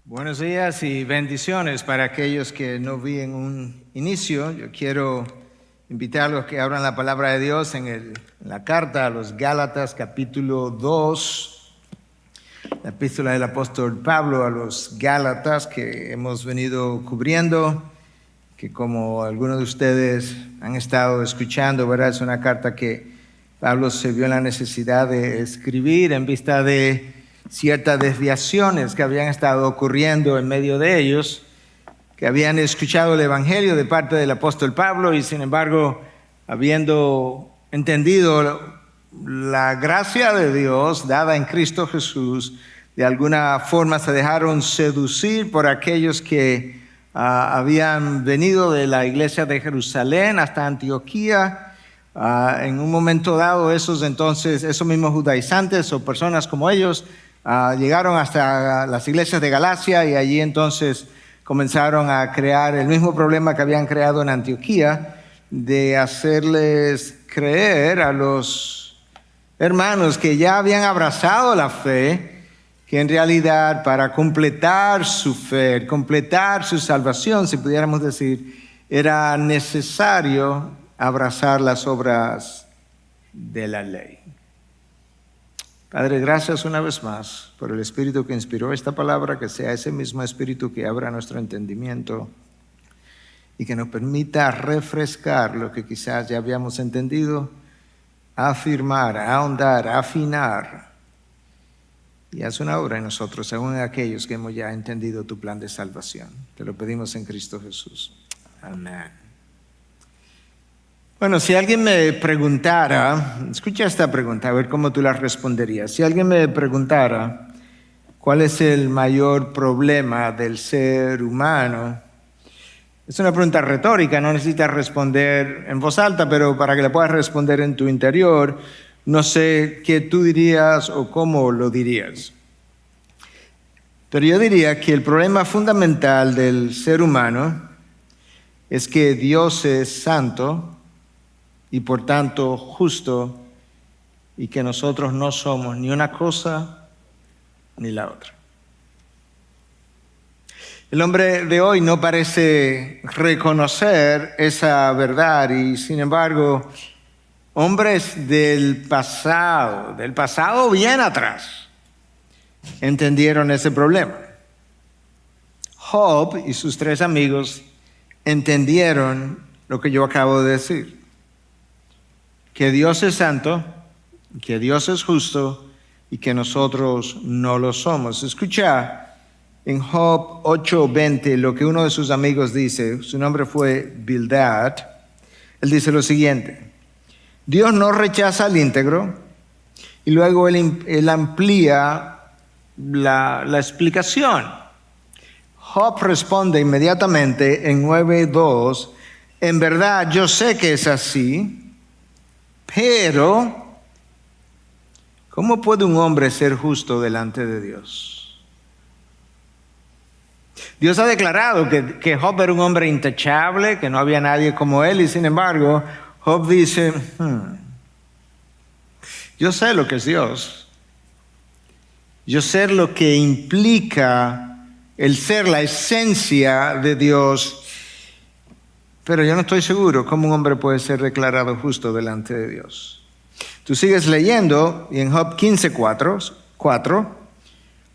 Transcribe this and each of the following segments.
Buenos días y bendiciones para aquellos que no vi en un inicio. Yo quiero invitarlos a que abran la palabra de Dios en la carta a los Gálatas, capítulo 2, la epístola del apóstol Pablo a los Gálatas que hemos venido cubriendo, que como algunos de ustedes han estado escuchando, ¿verdad? Es una carta que Pablo se vio en la necesidad de escribir en vista de ciertas desviaciones que habían estado ocurriendo en medio de ellos, que habían escuchado el Evangelio de parte del apóstol Pablo y sin embargo, habiendo entendido la gracia de Dios dada en Cristo Jesús, de alguna forma se dejaron seducir por aquellos que habían venido de la iglesia de Jerusalén hasta Antioquía. En un momento dado, esos mismos judaizantes o personas como ellos llegaron hasta las iglesias de Galacia y allí entonces comenzaron a crear el mismo problema que habían creado en Antioquía, de hacerles creer a los hermanos que ya habían abrazado la fe, que en realidad para completar su fe, completar su salvación, si pudiéramos decir, era necesario abrazar las obras de la ley. Padre, gracias una vez más por el Espíritu que inspiró esta palabra, que sea ese mismo Espíritu que abra nuestro entendimiento y que nos permita refrescar lo que quizás ya habíamos entendido, afirmar, ahondar, afinar, y haz una obra en nosotros, según en aquellos que hemos ya entendido tu plan de salvación. Te lo pedimos en Cristo Jesús. Amén. Bueno, si alguien me preguntara, escucha esta pregunta, a ver cómo tú la responderías. Si alguien me preguntara cuál es el mayor problema del ser humano, es una pregunta retórica, no necesitas responder en voz alta, pero para que la puedas responder en tu interior, no sé qué tú dirías o cómo lo dirías. Pero yo diría que el problema fundamental del ser humano es que Dios es santo y por tanto justo, y que nosotros no somos ni una cosa ni la otra. El hombre de hoy no parece reconocer esa verdad y sin embargo, hombres del pasado bien atrás, entendieron ese problema. Job y sus 3 amigos entendieron lo que yo acabo de decir. Que Dios es santo, que Dios es justo y que nosotros no lo somos. Escucha en Job 8:20 lo que uno de sus amigos dice. Su nombre fue Bildad. Él dice lo siguiente: Dios no rechaza al íntegro, y luego él amplía la explicación. Job responde inmediatamente en 9:2: en verdad yo sé que es así, pero ¿cómo puede un hombre ser justo delante de Dios? Dios ha declarado que Job era un hombre intachable, que no había nadie como él, y sin embargo, Job dice, yo sé lo que es Dios. Yo sé lo que implica el ser la esencia de Dios, pero yo no estoy seguro cómo un hombre puede ser declarado justo delante de Dios. Tú sigues leyendo y en Job 15:4,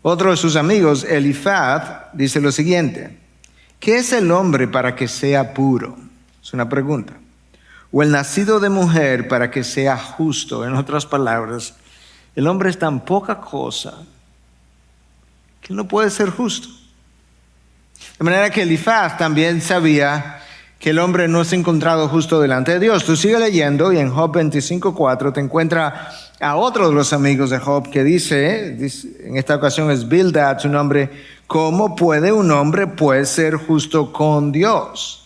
otro de sus amigos, Elifaz, dice lo siguiente: ¿qué es el hombre para que sea puro? Es una pregunta. O el nacido de mujer para que sea justo. En otras palabras, el hombre es tan poca cosa que no puede ser justo. De manera que Elifaz también sabía que el hombre no es encontrado justo delante de Dios. Tú sigue leyendo y en Job 25:4 te encuentra a otro de los amigos de Job que dice, en esta ocasión es Bildad su nombre: ¿cómo puede un hombre pues ser justo con Dios?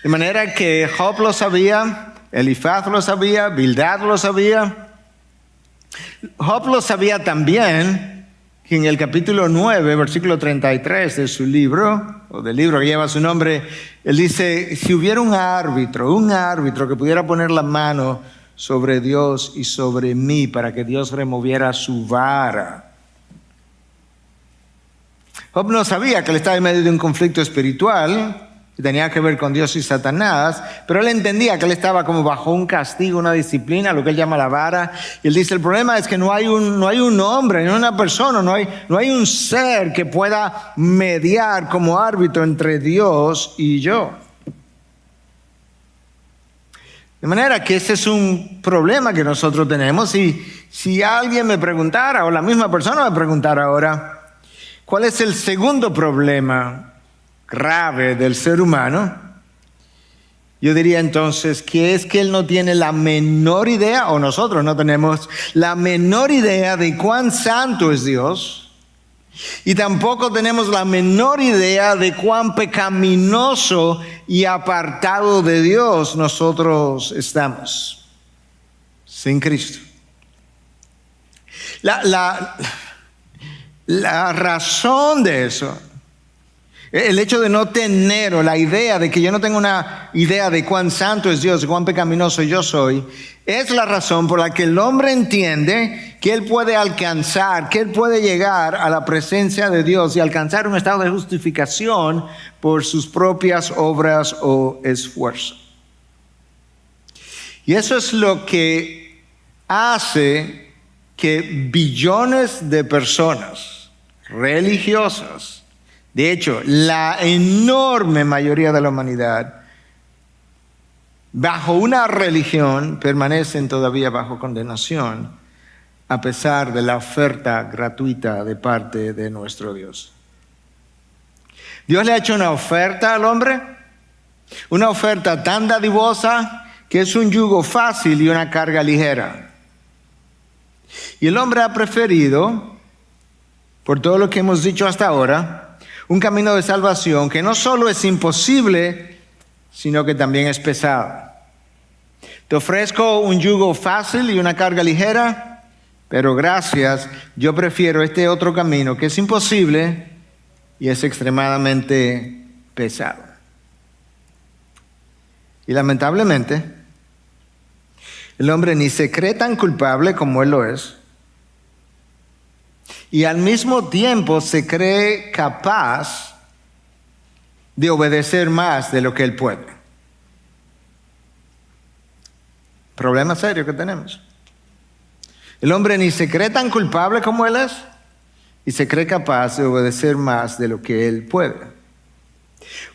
De manera que Job lo sabía, Elifaz lo sabía, Bildad lo sabía. Job lo sabía también, que en el capítulo 9, versículo 33 de su libro, o del libro que lleva su nombre, él dice, si hubiera un árbitro que pudiera poner la mano sobre Dios y sobre mí para que Dios removiera su vara. Job no sabía que él estaba en medio de un conflicto espiritual que tenía que ver con Dios y Satanás, pero él entendía que él estaba como bajo un castigo, una disciplina, lo que él llama la vara. Y él dice, el problema es que no hay un hombre, no hay una persona, no hay un ser que pueda mediar como árbitro entre Dios y yo. De manera que ese es un problema que nosotros tenemos. Y si alguien me preguntara, o la misma persona me preguntara ahora, ¿cuál es el segundo problema grave del ser humano? Yo diría entonces que es que él no tiene la menor idea, o nosotros no tenemos la menor idea de cuán santo es Dios, y tampoco tenemos la menor idea de cuán pecaminoso y apartado de Dios nosotros estamos sin Cristo. La razón de eso, el hecho de no tener, o la idea de que yo no tengo una idea de cuán santo es Dios, de cuán pecaminoso yo soy, es la razón por la que el hombre entiende que él puede alcanzar, que él puede llegar a la presencia de Dios y alcanzar un estado de justificación por sus propias obras o esfuerzo. Y eso es lo que hace que billones de personas religiosas, de hecho, la enorme mayoría de la humanidad, bajo una religión, permanecen todavía bajo condenación, a pesar de la oferta gratuita de parte de nuestro Dios. Dios le ha hecho una oferta al hombre, una oferta tan dadivosa que es un yugo fácil y una carga ligera. Y el hombre ha preferido, por todo lo que hemos dicho hasta ahora, un camino de salvación que no solo es imposible, sino que también es pesado. Te ofrezco un yugo fácil y una carga ligera, pero gracias, yo prefiero este otro camino que es imposible y es extremadamente pesado. Y lamentablemente, el hombre ni se cree tan culpable como él lo es, y al mismo tiempo se cree capaz de obedecer más de lo que él puede. Problema serio que tenemos. El hombre ni se cree tan culpable como él es y se cree capaz de obedecer más de lo que él puede.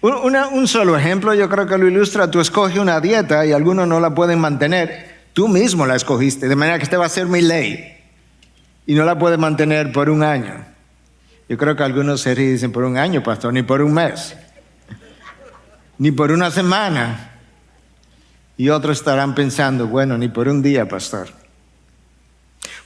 Un solo ejemplo yo creo que lo ilustra. Tú escoges una dieta y algunos no la pueden mantener. Tú mismo la escogiste, de manera que esta va a ser mi ley. Y no la puedes mantener por un año. Yo creo que algunos se dicen por un año, pastor, ni por un mes, ni por una semana. Y otros estarán pensando, bueno, ni por un día, pastor.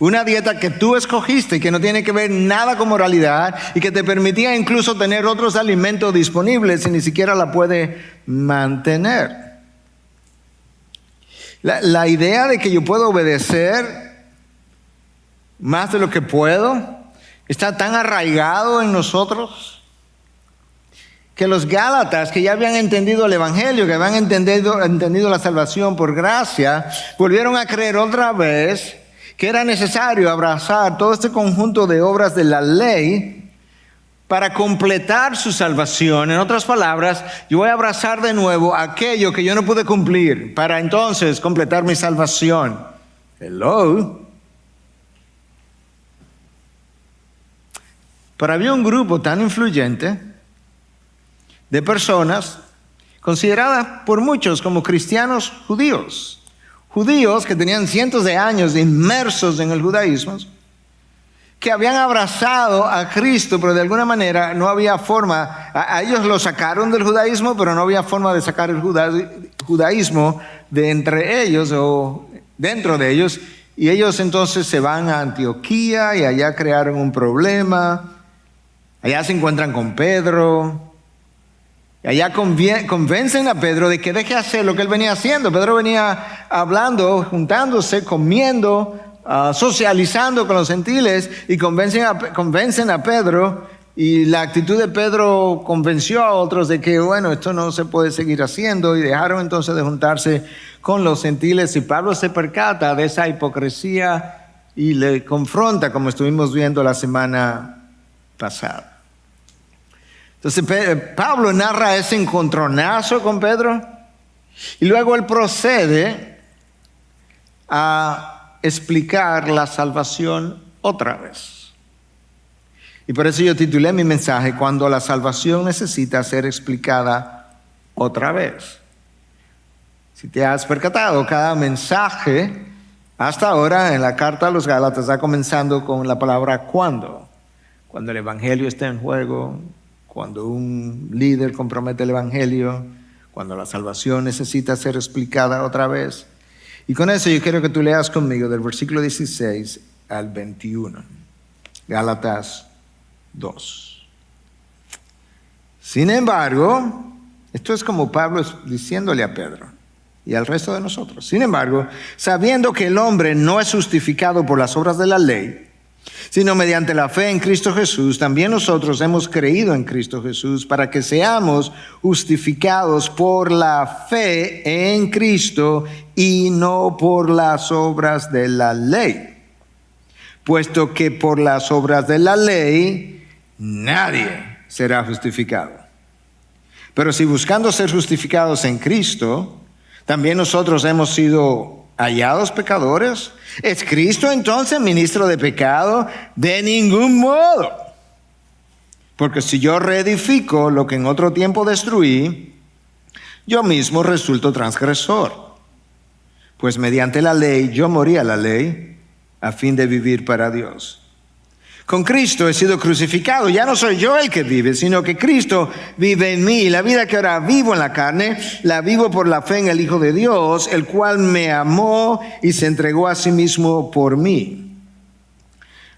Una dieta que tú escogiste y que no tiene que ver nada con moralidad y que te permitía incluso tener otros alimentos disponibles y ni siquiera la puede mantener. La idea de que yo puedo obedecer más de lo que puedo está tan arraigado en nosotros que los Gálatas, que ya habían entendido el Evangelio, que habían entendido la salvación por gracia, volvieron a creer otra vez que era necesario abrazar todo este conjunto de obras de la ley para completar su salvación. En otras palabras, yo voy a abrazar de nuevo aquello que yo no pude cumplir para entonces completar mi salvación. Hello. Pero había un grupo tan influyente de personas consideradas por muchos como cristianos judíos. Judíos que tenían cientos de años inmersos en el judaísmo, que habían abrazado a Cristo, pero de alguna manera no había forma. A ellos lo sacaron del judaísmo, pero no había forma de sacar el judaísmo de entre ellos o dentro de ellos. Y ellos entonces se van a Antioquía y allá crearon un problema. Allá se encuentran con Pedro. Y allá convencen a Pedro de que deje hacer lo que él venía haciendo. Pedro venía hablando, juntándose, comiendo socializando con los gentiles y convencen a Pedro, y la actitud de Pedro convenció a otros de que, bueno, esto no se puede seguir haciendo, y dejaron entonces de juntarse con los gentiles, y Pablo se percata de esa hipocresía y le confronta, como estuvimos viendo la semana pasada. Entonces Pablo narra ese encontronazo con Pedro, y luego él procede a explicar la salvación otra vez. Y por eso yo titulé mi mensaje, Cuando la salvación necesita ser explicada otra vez. Si te has percatado, cada mensaje hasta ahora en la carta a los Gálatas está comenzando con la palabra cuando. Cuando el evangelio está en juego, cuando un líder compromete el evangelio, cuando la salvación necesita ser explicada otra vez. Y con eso yo quiero que tú leas conmigo del versículo 16 al 21. Gálatas 2. Sin embargo, esto es como Pablo diciéndole a Pedro y al resto de nosotros. Sin embargo, sabiendo que el hombre no es justificado por las obras de la ley, sino mediante la fe en Cristo Jesús, también nosotros hemos creído en Cristo Jesús para que seamos justificados por la fe en Cristo y no por las obras de la ley. Puesto que por las obras de la ley nadie será justificado. Pero si buscando ser justificados en Cristo, también nosotros hemos sido hallados pecadores, ¿es Cristo entonces ministro de pecado? De ningún modo. Porque si yo reedifico lo que en otro tiempo destruí, yo mismo resulto transgresor. Pues mediante la ley yo morí a la ley a fin de vivir para Dios. Con Cristo he sido crucificado. Ya no soy yo el que vive, sino que Cristo vive en mí. La vida que ahora vivo en la carne, la vivo por la fe en el Hijo de Dios, el cual me amó y se entregó a sí mismo por mí.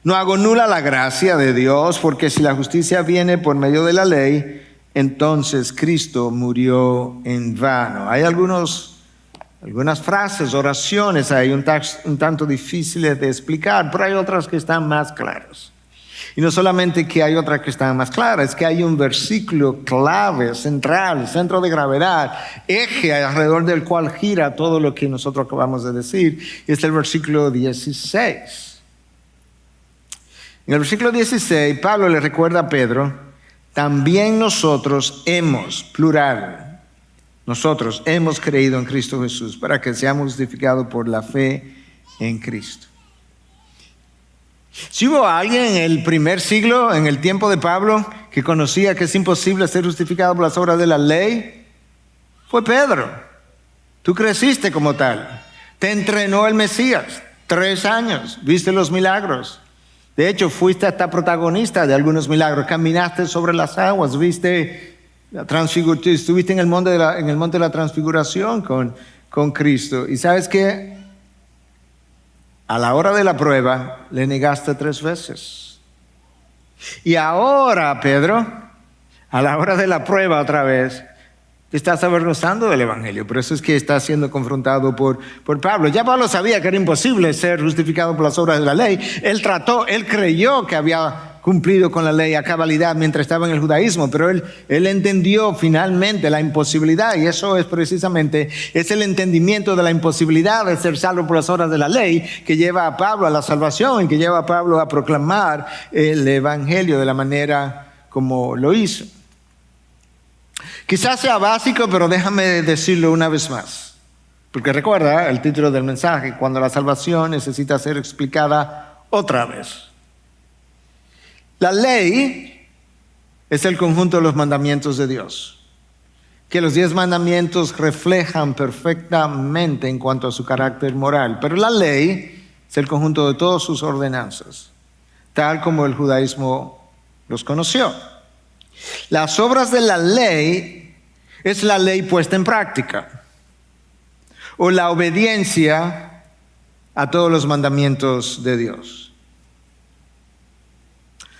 No hago nula la gracia de Dios, porque si la justicia viene por medio de la ley, entonces Cristo murió en vano. Hay algunas frases, oraciones ahí un tanto difíciles de explicar, pero hay otras que están más claras. Y no solamente que hay otras que están más claras, es que hay un versículo clave, central, centro de gravedad, eje alrededor del cual gira todo lo que nosotros acabamos de decir. Y es el versículo 16. En el versículo 16, Pablo le recuerda a Pedro, también nosotros hemos, plural, nosotros hemos creído en Cristo Jesús para que seamos justificados por la fe en Cristo. Si hubo alguien en el primer siglo, en el tiempo de Pablo, que conocía que es imposible ser justificado por las obras de la ley, fue Pedro. Tú creciste como tal. Te entrenó el Mesías. 3 años. Viste los milagros. De hecho, fuiste hasta protagonista de algunos milagros. Caminaste sobre las aguas. Viste estuviste en el monte de la transfiguración con Cristo. Y sabes que a la hora de la prueba le negaste 3 veces. Y ahora, Pedro, a la hora de la prueba otra vez, te estás avergonzando del evangelio. Por eso es que estás siendo confrontado por Pablo. Ya Pablo sabía que era imposible ser justificado por las obras de la ley. Él creyó que había cumplido con la ley a cabalidad mientras estaba en el judaísmo, pero él entendió finalmente la imposibilidad, y eso es precisamente, es el entendimiento de la imposibilidad de ser salvo por las obras de la ley que lleva a Pablo a la salvación y que lleva a Pablo a proclamar el evangelio de la manera como lo hizo. Quizás sea básico, pero déjame decirlo una vez más, porque recuerda el título del mensaje, cuando la salvación necesita ser explicada otra vez. La ley es el conjunto de los mandamientos de Dios, que los 10 mandamientos reflejan perfectamente en cuanto a su carácter moral. Pero la ley es el conjunto de todas sus ordenanzas, tal como el judaísmo los conoció. Las obras de la ley es la ley puesta en práctica, o la obediencia a todos los mandamientos de Dios.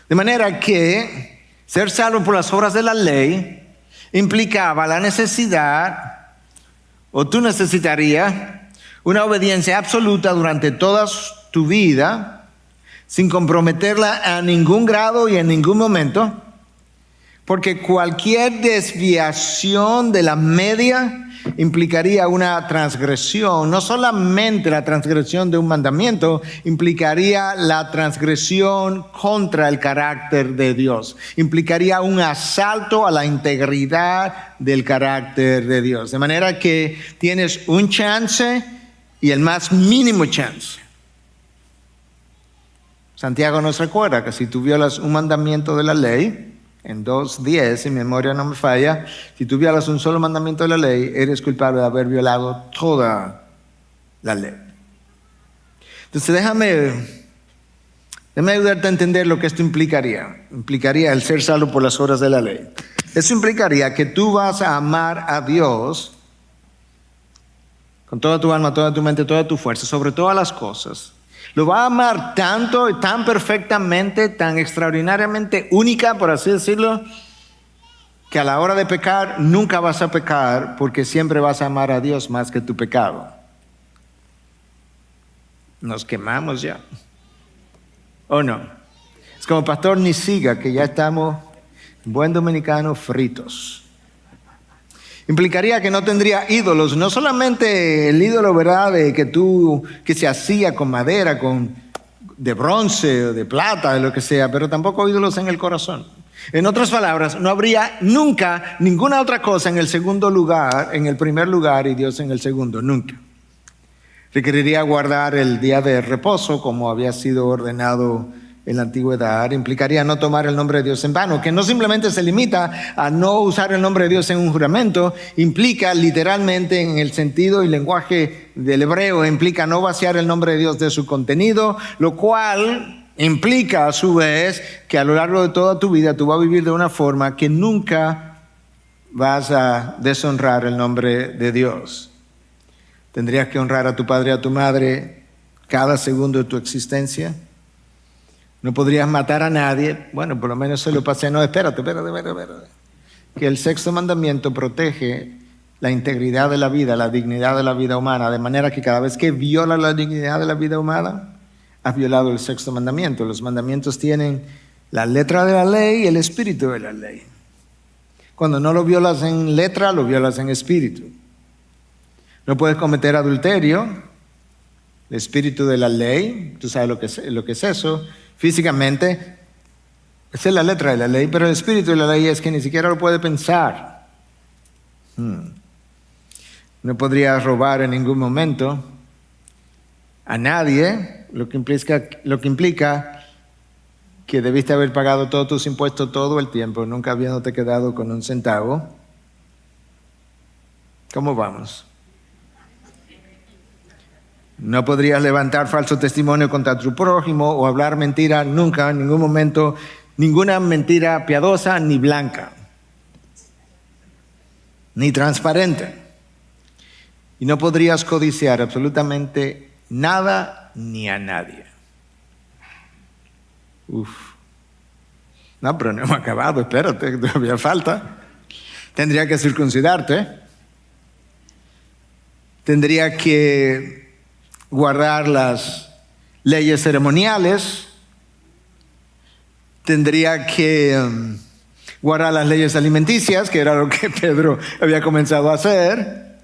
De manera que ser salvo por las obras de la ley implicaba la necesidad, o tú necesitarías, una obediencia absoluta durante toda tu vida sin comprometerla a ningún grado y en ningún momento, porque cualquier desviación de la media implicaría una transgresión, no solamente la transgresión de un mandamiento, implicaría la transgresión contra el carácter de Dios, implicaría un asalto a la integridad del carácter de Dios, de manera que tienes un chance y el más mínimo chance. Santiago nos recuerda que si tú violas un mandamiento de la ley, en 2:10, si mi memoria no me falla, si tú violas un solo mandamiento de la ley, eres culpable de haber violado toda la ley. Entonces déjame ayudarte a entender lo que esto implicaría. Implicaría el ser salvo por las obras de la ley. Eso implicaría que tú vas a amar a Dios con toda tu alma, toda tu mente, toda tu fuerza, sobre todas las cosas. Lo va a amar tanto y tan perfectamente, tan extraordinariamente única, por así decirlo, que a la hora de pecar nunca vas a pecar porque siempre vas a amar a Dios más que tu pecado. Nos quemamos ya. ¿O no? Es como pastor ni siga que ya estamos, buen dominicano, fritos. Implicaría que no tendría ídolos, no solamente el ídolo, ¿verdad?, que se hacía con madera, de bronce o de plata, de lo que sea, pero tampoco ídolos en el corazón. En otras palabras, no habría nunca ninguna otra cosa en el segundo lugar, en el primer lugar y Dios en el segundo, nunca. Requeriría guardar el día de reposo como había sido ordenado en la antigüedad. Implicaría no tomar el nombre de Dios en vano, que no simplemente se limita a no usar el nombre de Dios en un juramento, implica literalmente en el sentido y lenguaje del hebreo, implica no vaciar el nombre de Dios de su contenido, lo cual implica a su vez que a lo largo de toda tu vida tú vas a vivir de una forma que nunca vas a deshonrar el nombre de Dios. Tendrías que honrar a tu padre y a tu madre cada segundo de tu existencia. No podrías matar a nadie. Bueno, por lo menos se lo pasé. No, espérate. Que el sexto mandamiento protege la integridad de la vida, la dignidad de la vida humana, de manera que cada vez que viola la dignidad de la vida humana, has violado el sexto mandamiento. Los mandamientos tienen la letra de la ley y el espíritu de la ley. Cuando no lo violas en letra, lo violas en espíritu. No puedes cometer adulterio. El espíritu de la ley, tú sabes lo que es eso. Físicamente, esa es la letra de la ley, pero el espíritu de la ley es que ni siquiera lo puede pensar. No podrías robar en ningún momento a nadie, lo que implica que debiste haber pagado todos tus impuestos todo el tiempo, nunca habiéndote quedado con un centavo. ¿Cómo vamos? No podrías levantar falso testimonio contra tu prójimo o hablar mentira nunca, en ningún momento, ninguna mentira piadosa ni blanca, ni transparente. Y no podrías codiciar absolutamente nada ni a nadie. No, pero no hemos acabado, espérate, todavía falta. Tendría que circuncidarte. Tendría que guardar las leyes ceremoniales, tendría que guardar las leyes alimenticias, que era lo que Pedro había comenzado a hacer.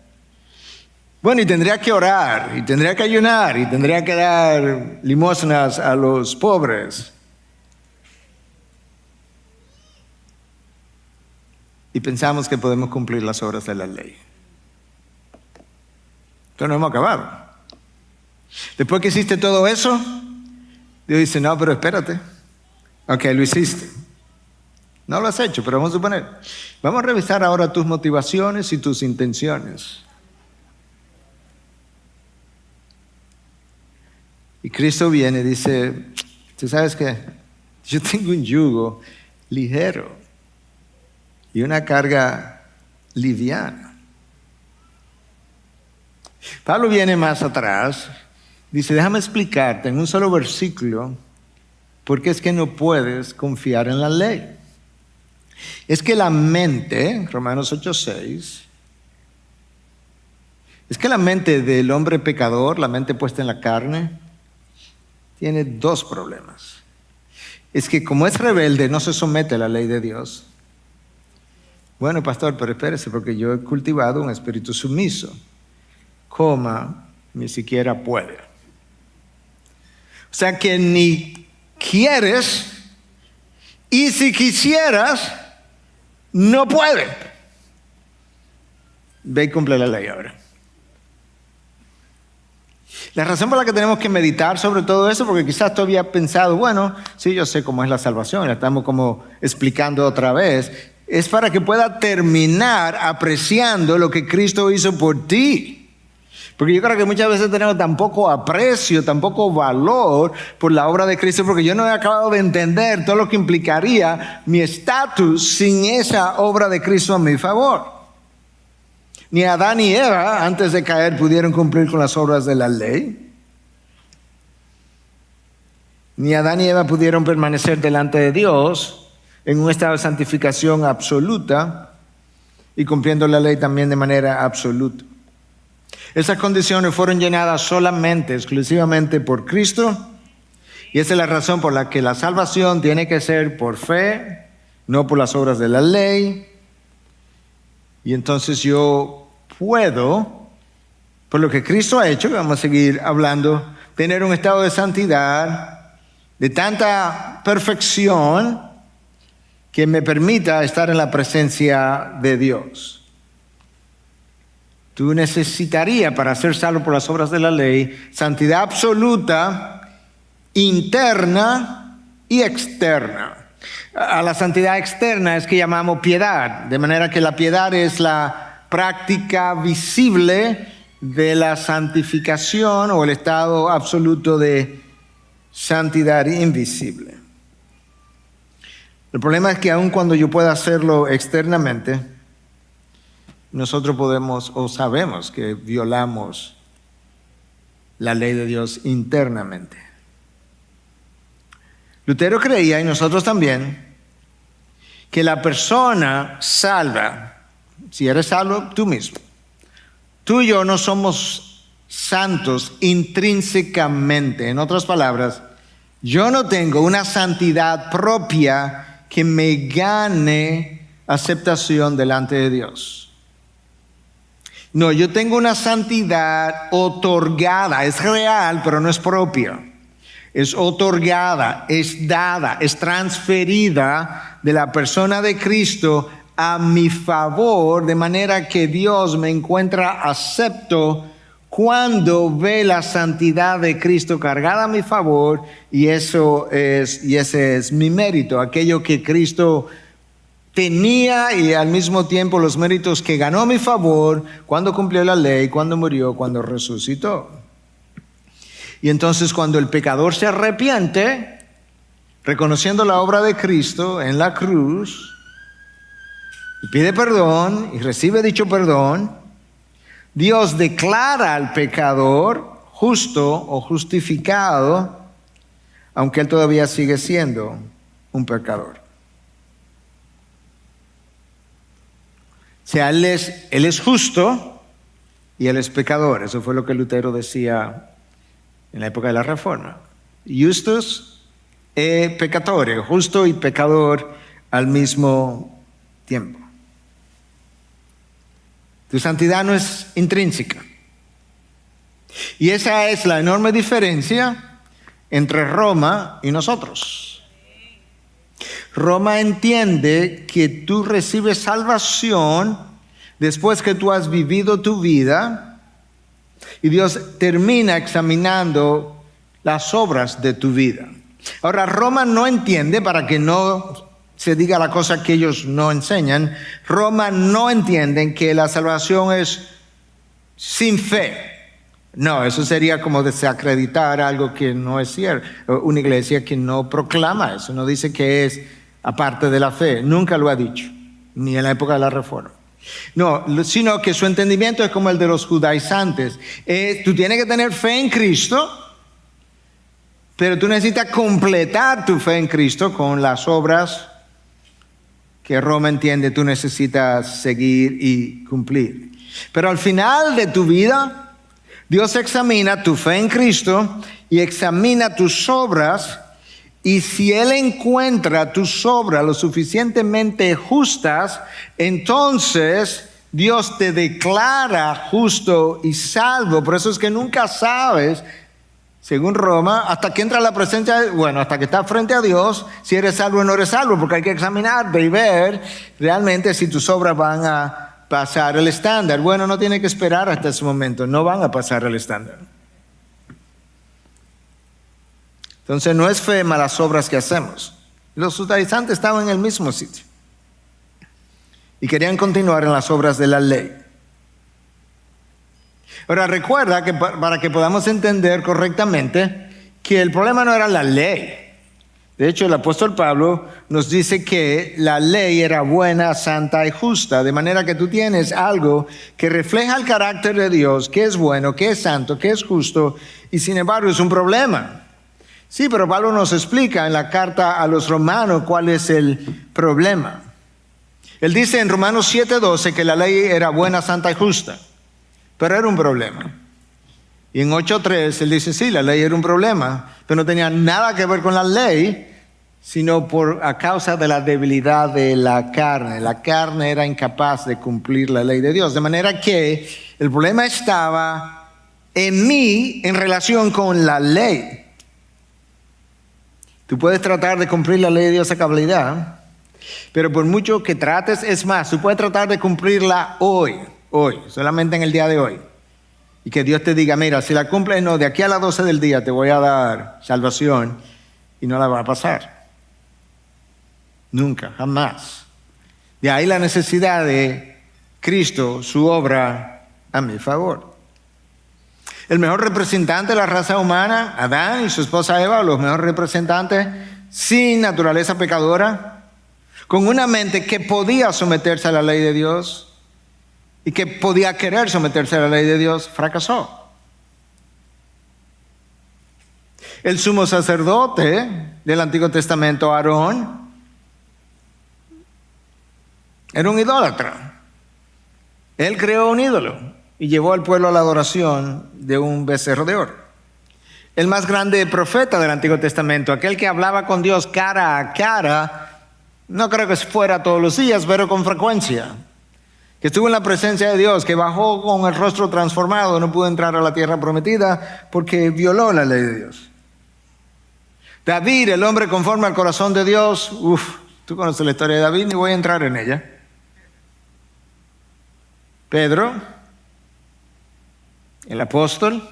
Bueno, y tendría que orar, y tendría que ayunar, y tendría que dar limosnas a los pobres. Y pensamos que podemos cumplir las obras de la ley. Entonces no hemos acabado. Después que hiciste todo eso, Dios dice, no, pero espérate. Ok, lo hiciste. No lo has hecho, pero vamos a suponer. Vamos a revisar ahora tus motivaciones y tus intenciones. Y Cristo viene y dice, ¿tú sabes qué? Yo tengo un yugo ligero y una carga liviana. Pablo viene más atrás. Dice, déjame explicarte en un solo versículo por qué es que no puedes confiar en la ley. Es que la mente, Romanos 8:6, es que la mente del hombre pecador, la mente puesta en la carne, tiene dos problemas. Es que como es rebelde, no se somete a la ley de Dios. Bueno, pastor, pero espérese, porque yo he cultivado un espíritu sumiso. Ni siquiera puede. O sea que ni quieres, y si quisieras, no puede. Ve y cumple la ley ahora. La razón por la que tenemos que meditar sobre todo eso, porque quizás tú habías pensado, bueno, sí, yo sé cómo es la salvación, la estamos como explicando otra vez, es para que pueda terminar apreciando lo que Cristo hizo por ti. Porque yo creo que muchas veces tenemos tan poco aprecio, tan poco valor por la obra de Cristo, porque yo no he acabado de entender todo lo que implicaría mi estatus sin esa obra de Cristo a mi favor. Ni Adán ni Eva, antes de caer, pudieron cumplir con las obras de la ley. Ni Adán y Eva pudieron permanecer delante de Dios en un estado de santificación absoluta y cumpliendo la ley también de manera absoluta. Esas condiciones fueron llenadas solamente, exclusivamente por Cristo, y esa es la razón por la que la salvación tiene que ser por fe, no por las obras de la ley. Y entonces yo puedo, por lo que Cristo ha hecho, que vamos a seguir hablando, tener un estado de santidad, de tanta perfección, que me permita estar en la presencia de Dios. Tú necesitarías, para ser salvo por las obras de la ley, santidad absoluta, interna y externa. A la santidad externa es que llamamos piedad, de manera que la piedad es la práctica visible de la santificación o el estado absoluto de santidad invisible. El problema es que aun cuando yo pueda hacerlo externamente, nosotros podemos o sabemos que violamos la ley de Dios internamente. Lutero creía, y nosotros también, que la persona salva, si eres salvo tú mismo, tú y yo no somos santos intrínsecamente. En otras palabras, yo no tengo una santidad propia que me gane aceptación delante de Dios. No, yo tengo una santidad otorgada, es real, pero no es propia. Es otorgada, es dada, es transferida de la persona de Cristo a mi favor, de manera que Dios me encuentra acepto cuando ve la santidad de Cristo cargada a mi favor, y ese es mi mérito, aquello que Cristo tenía y al mismo tiempo los méritos que ganó a mi favor cuando cumplió la ley, cuando murió, cuando resucitó. Y entonces cuando el pecador se arrepiente, reconociendo la obra de Cristo en la cruz, y pide perdón y recibe dicho perdón, Dios declara al pecador justo o justificado, aunque él todavía sigue siendo un pecador. O sea, él es justo y él es pecador. Eso fue lo que Lutero decía en la época de la Reforma. Justus e peccatore, justo y pecador al mismo tiempo. Tu santidad no es intrínseca. Y esa es la enorme diferencia entre Roma y nosotros. Roma entiende que tú recibes salvación después que tú has vivido tu vida y Dios termina examinando las obras de tu vida. Ahora, Roma no entiende, para que no se diga la cosa que ellos no enseñan, Roma no entiende que la salvación es sin fe. No, eso sería como desacreditar algo que no es cierto. Una iglesia que no proclama eso, no dice que es aparte de la fe. Nunca lo ha dicho, ni en la época de la Reforma. No, sino que su entendimiento es como el de los judaizantes. Tú tienes que tener fe en Cristo, pero tú necesitas completar tu fe en Cristo con las obras que Roma entiende tú necesitas seguir y cumplir. Pero al final de tu vida, Dios examina tu fe en Cristo y examina tus obras, y si Él encuentra tus obras lo suficientemente justas, entonces Dios te declara justo y salvo. Por eso es que nunca sabes, según Roma, hasta que entra a la presencia, hasta que estás frente a Dios, si eres salvo o no eres salvo, porque hay que examinarte y ver realmente si tus obras van a pasar el estándar. Bueno, no tiene que esperar hasta ese momento, no van a pasar el estándar. Entonces no es fe más las obras que hacemos. Los judaizantes estaban en el mismo sitio y querían continuar en las obras de la ley. Ahora recuerda que para que podamos entender correctamente que el problema no era la ley. De hecho, el apóstol Pablo nos dice que la ley era buena, santa y justa, de manera que tú tienes algo que refleja el carácter de Dios, que es bueno, que es santo, que es justo, y sin embargo es un problema. Sí, pero Pablo nos explica en la carta a los romanos cuál es el problema. Él dice en Romanos 7:12 que la ley era buena, santa y justa, pero era un problema. Y en 8:3 él dice, sí, la ley era un problema, pero no tenía nada que ver con la ley, sino a causa de la debilidad de la carne. La carne era incapaz de cumplir la ley de Dios. De manera que el problema estaba en mí en relación con la ley. Tú puedes tratar de cumplir la ley de Dios a cabalidad, pero por mucho que trates, es más, tú puedes tratar de cumplirla hoy, solamente en el día de hoy. Y que Dios te diga, mira, si la cumples, no, de aquí a las 12 del día te voy a dar salvación, y no la va a pasar. Nunca, jamás. De ahí la necesidad de Cristo, su obra a mi favor. El mejor representante de la raza humana, Adán y su esposa Eva, los mejores representantes sin naturaleza pecadora, con una mente que podía someterse a la ley de Dios y que podía querer someterse a la ley de Dios, fracasó. El sumo sacerdote del Antiguo Testamento, Aarón, era un idólatra. Él creó un ídolo y llevó al pueblo a la adoración de un becerro de oro. El más grande profeta del Antiguo Testamento, aquel que hablaba con Dios cara a cara, no creo que fuera todos los días, pero con frecuencia, que estuvo en la presencia de Dios, que bajó con el rostro transformado, no pudo entrar a la tierra prometida porque violó la ley de Dios. David, el hombre conforme al corazón de Dios, tú conoces la historia de David, ni voy a entrar en ella. Pedro, el apóstol,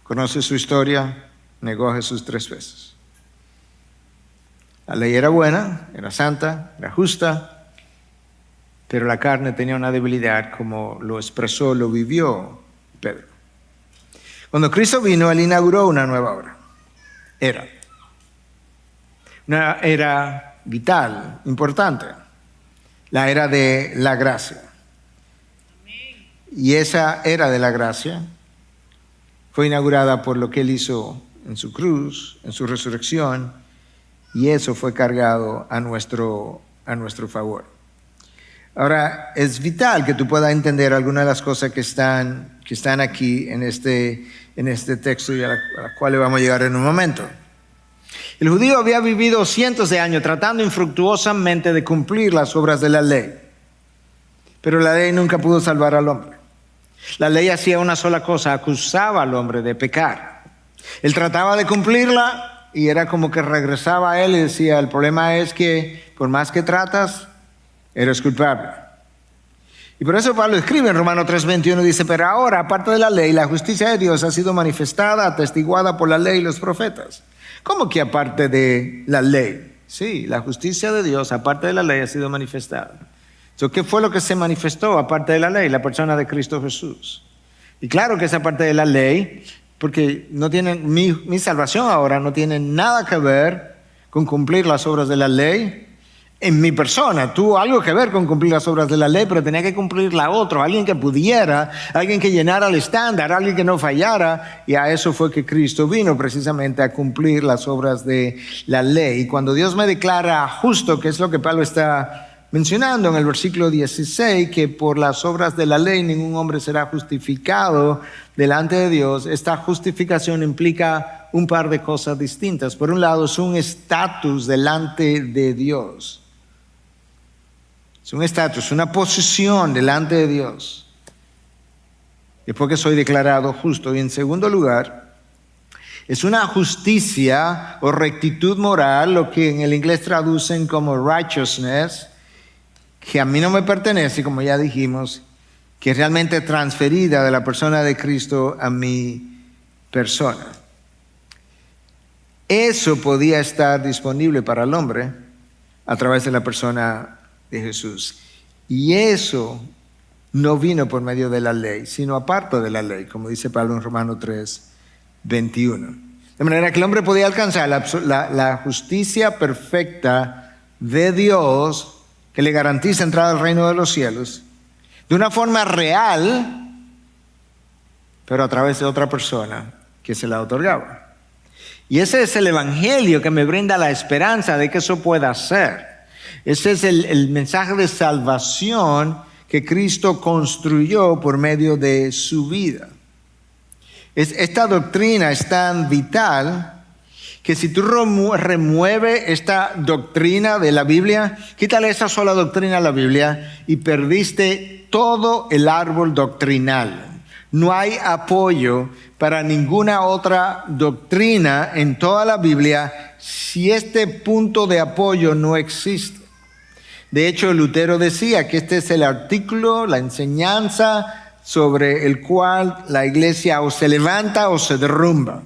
conoce su historia, negó a Jesús 3 veces. La ley era buena, era santa, era justa, pero la carne tenía una debilidad, como lo expresó, lo vivió Pedro. Cuando Cristo vino, Él inauguró una nueva obra. Una era vital, importante, la era de la gracia. Y esa era de la gracia fue inaugurada por lo que Él hizo en su cruz, en su resurrección, y eso fue cargado a nuestro favor. Ahora, es vital que tú puedas entender algunas de las cosas que están aquí en este texto y a las cuales vamos a llegar en un momento. El judío había vivido cientos de años tratando infructuosamente de cumplir las obras de la ley, pero la ley nunca pudo salvar al hombre. La ley hacía una sola cosa, acusaba al hombre de pecar. Él trataba de cumplirla y era como que regresaba a él y decía, el problema es que por más que tratas, eres culpable. Y por eso Pablo escribe en Romanos 3:21, dice, pero ahora, aparte de la ley, la justicia de Dios ha sido manifestada, atestiguada por la ley y los profetas. ¿Cómo que aparte de la ley? Sí, la justicia de Dios, aparte de la ley, ha sido manifestada. ¿Qué fue lo que se manifestó aparte de la ley? La persona de Cristo Jesús. Y claro que es aparte de la ley, porque no tienen, mi salvación ahora no tiene nada que ver con cumplir las obras de la ley. En mi persona tuvo algo que ver con cumplir las obras de la ley, pero tenía que cumplir la otra, alguien que pudiera, alguien que llenara el estándar, alguien que no fallara, y a eso fue que Cristo vino, precisamente a cumplir las obras de la ley. Y cuando Dios me declara justo, que es lo que Pablo está mencionando en el versículo 16 que por las obras de la ley ningún hombre será justificado delante de Dios. Esta justificación implica un par de cosas distintas. Por un lado, es un estatus delante de Dios. Es un estatus, una posición delante de Dios. Después que soy declarado justo. Y en segundo lugar, es una justicia o rectitud moral, lo que en el inglés traducen como righteousness, que a mí no me pertenece, como ya dijimos, que es realmente transferida de la persona de Cristo a mi persona. Eso podía estar disponible para el hombre a través de la persona de Jesús. Y eso no vino por medio de la ley, sino aparte de la ley, como dice Pablo en Romanos 3:21. De manera que el hombre podía alcanzar la justicia perfecta de Dios, que le garantiza entrada al reino de los cielos, de una forma real, pero a través de otra persona que se la otorgaba. Y ese es el evangelio que me brinda la esperanza de que eso pueda ser. Ese es el mensaje de salvación que Cristo construyó por medio de su vida. Esta doctrina es tan vital que si tú remueves esta doctrina de la Biblia, quítale esa sola doctrina a la Biblia y perdiste todo el árbol doctrinal. No hay apoyo para ninguna otra doctrina en toda la Biblia si este punto de apoyo no existe. De hecho, Lutero decía que este es el artículo, la enseñanza sobre el cual la iglesia o se levanta o se derrumba.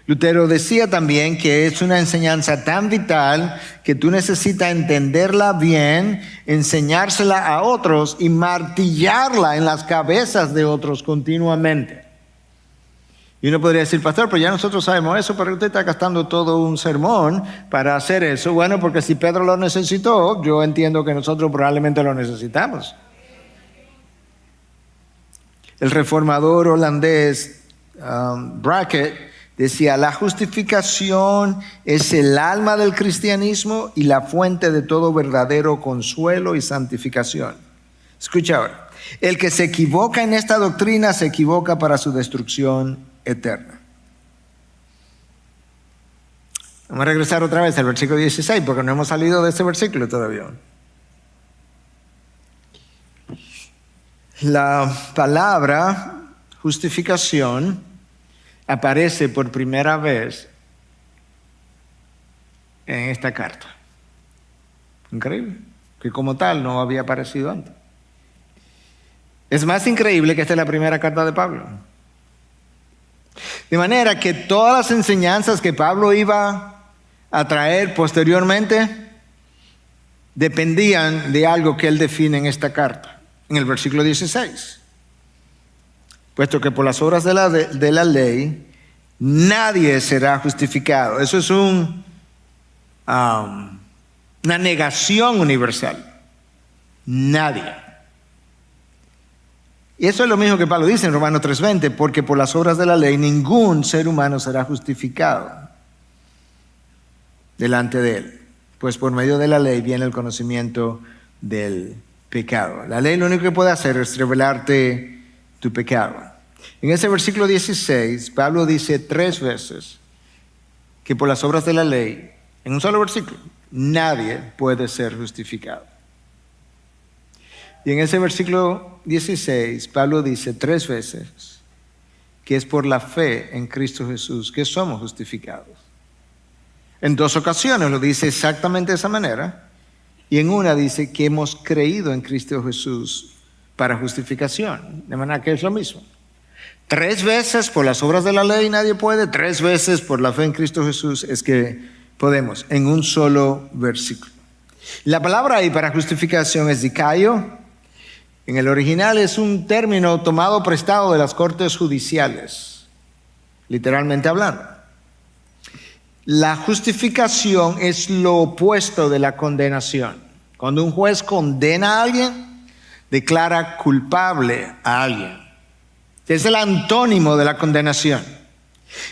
Lutero decía también que es una enseñanza tan vital que tú necesitas entenderla bien, enseñársela a otros y martillarla en las cabezas de otros continuamente. Y uno podría decir, pastor, pero ya nosotros sabemos eso, pero usted está gastando todo un sermón para hacer eso. Bueno, porque si Pedro lo necesitó, yo entiendo que nosotros probablemente lo necesitamos. El reformador holandés Bracket decía, la justificación es el alma del cristianismo y la fuente de todo verdadero consuelo y santificación. Escucha ahora, el que se equivoca en esta doctrina se equivoca para su destrucción eterna. Vamos a regresar otra vez al versículo 16 porque no hemos salido de ese versículo todavía. La palabra justificación aparece por primera vez en esta carta. Increíble, que como tal no había aparecido antes. Es más increíble que esta es la primera carta de Pablo. De manera que todas las enseñanzas que Pablo iba a traer posteriormente dependían de algo que él define en esta carta, en el versículo 16. Puesto que por las obras de la ley nadie será justificado. Eso es una negación universal. Nadie. Y eso es lo mismo que Pablo dice en Romanos 3:20, porque por las obras de la ley ningún ser humano será justificado delante de él. Pues por medio de la ley viene el conocimiento del pecado. La ley lo único que puede hacer es revelarte tu pecado. En ese versículo 16, Pablo dice 3 veces que por las obras de la ley, en un solo versículo, nadie puede ser justificado. Y en ese versículo 16, Pablo dice 3 veces que es por la fe en Cristo Jesús que somos justificados. En 2 ocasiones lo dice exactamente de esa manera, y en una dice que hemos creído en Cristo Jesús para justificación, de manera que es lo mismo. 3 veces por las obras de la ley nadie puede, 3 veces por la fe en Cristo Jesús es que podemos, en un solo versículo. La palabra ahí para justificación es dikaio. En el original es un término tomado prestado de las cortes judiciales, literalmente hablando. La justificación es lo opuesto de la condenación. Cuando un juez condena a alguien, declara culpable a alguien. Es el antónimo de la condenación.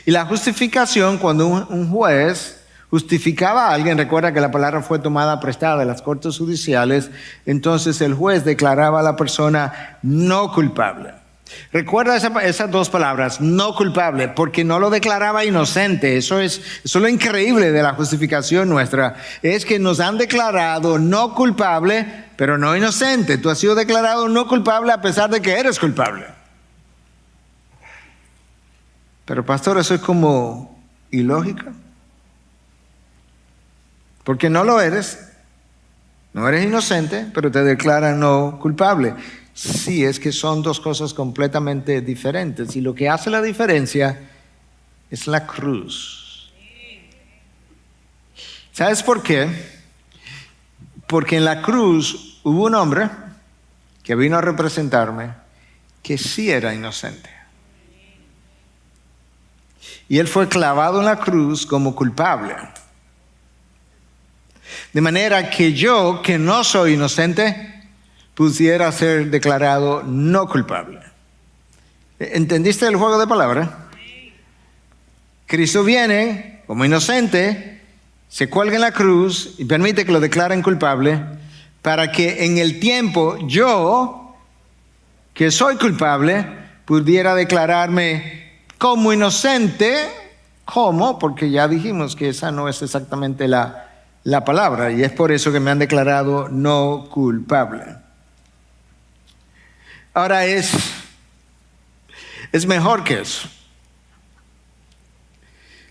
Y la justificación, cuando un juez justificaba a alguien, recuerda que la palabra fue tomada prestada de las cortes judiciales, entonces el juez declaraba a la persona no culpable. Recuerda esas dos palabras, no culpable, porque no lo declaraba inocente. Eso es lo increíble de la justificación nuestra, es que nos han declarado no culpable, pero no inocente. Tú has sido declarado no culpable a pesar de que eres culpable. Pero pastor, eso es como ilógico, porque no lo eres, no eres inocente, pero te declaran no culpable. Sí, es que son dos cosas completamente diferentes, y lo que hace la diferencia es la cruz. ¿Sabes por qué? Porque en la cruz hubo un hombre que vino a representarme que sí era inocente. Y él fue clavado en la cruz como culpable. De manera que yo, que no soy inocente, pudiera ser declarado no culpable. ¿Entendiste el juego de palabras? Cristo viene como inocente, se cuelga en la cruz y permite que lo declaren culpable, para que en el tiempo yo, que soy culpable, pudiera declararme como inocente. ¿Cómo? Porque ya dijimos que esa no es exactamente la palabra, y es por eso que me han declarado no culpable. Ahora es mejor que eso.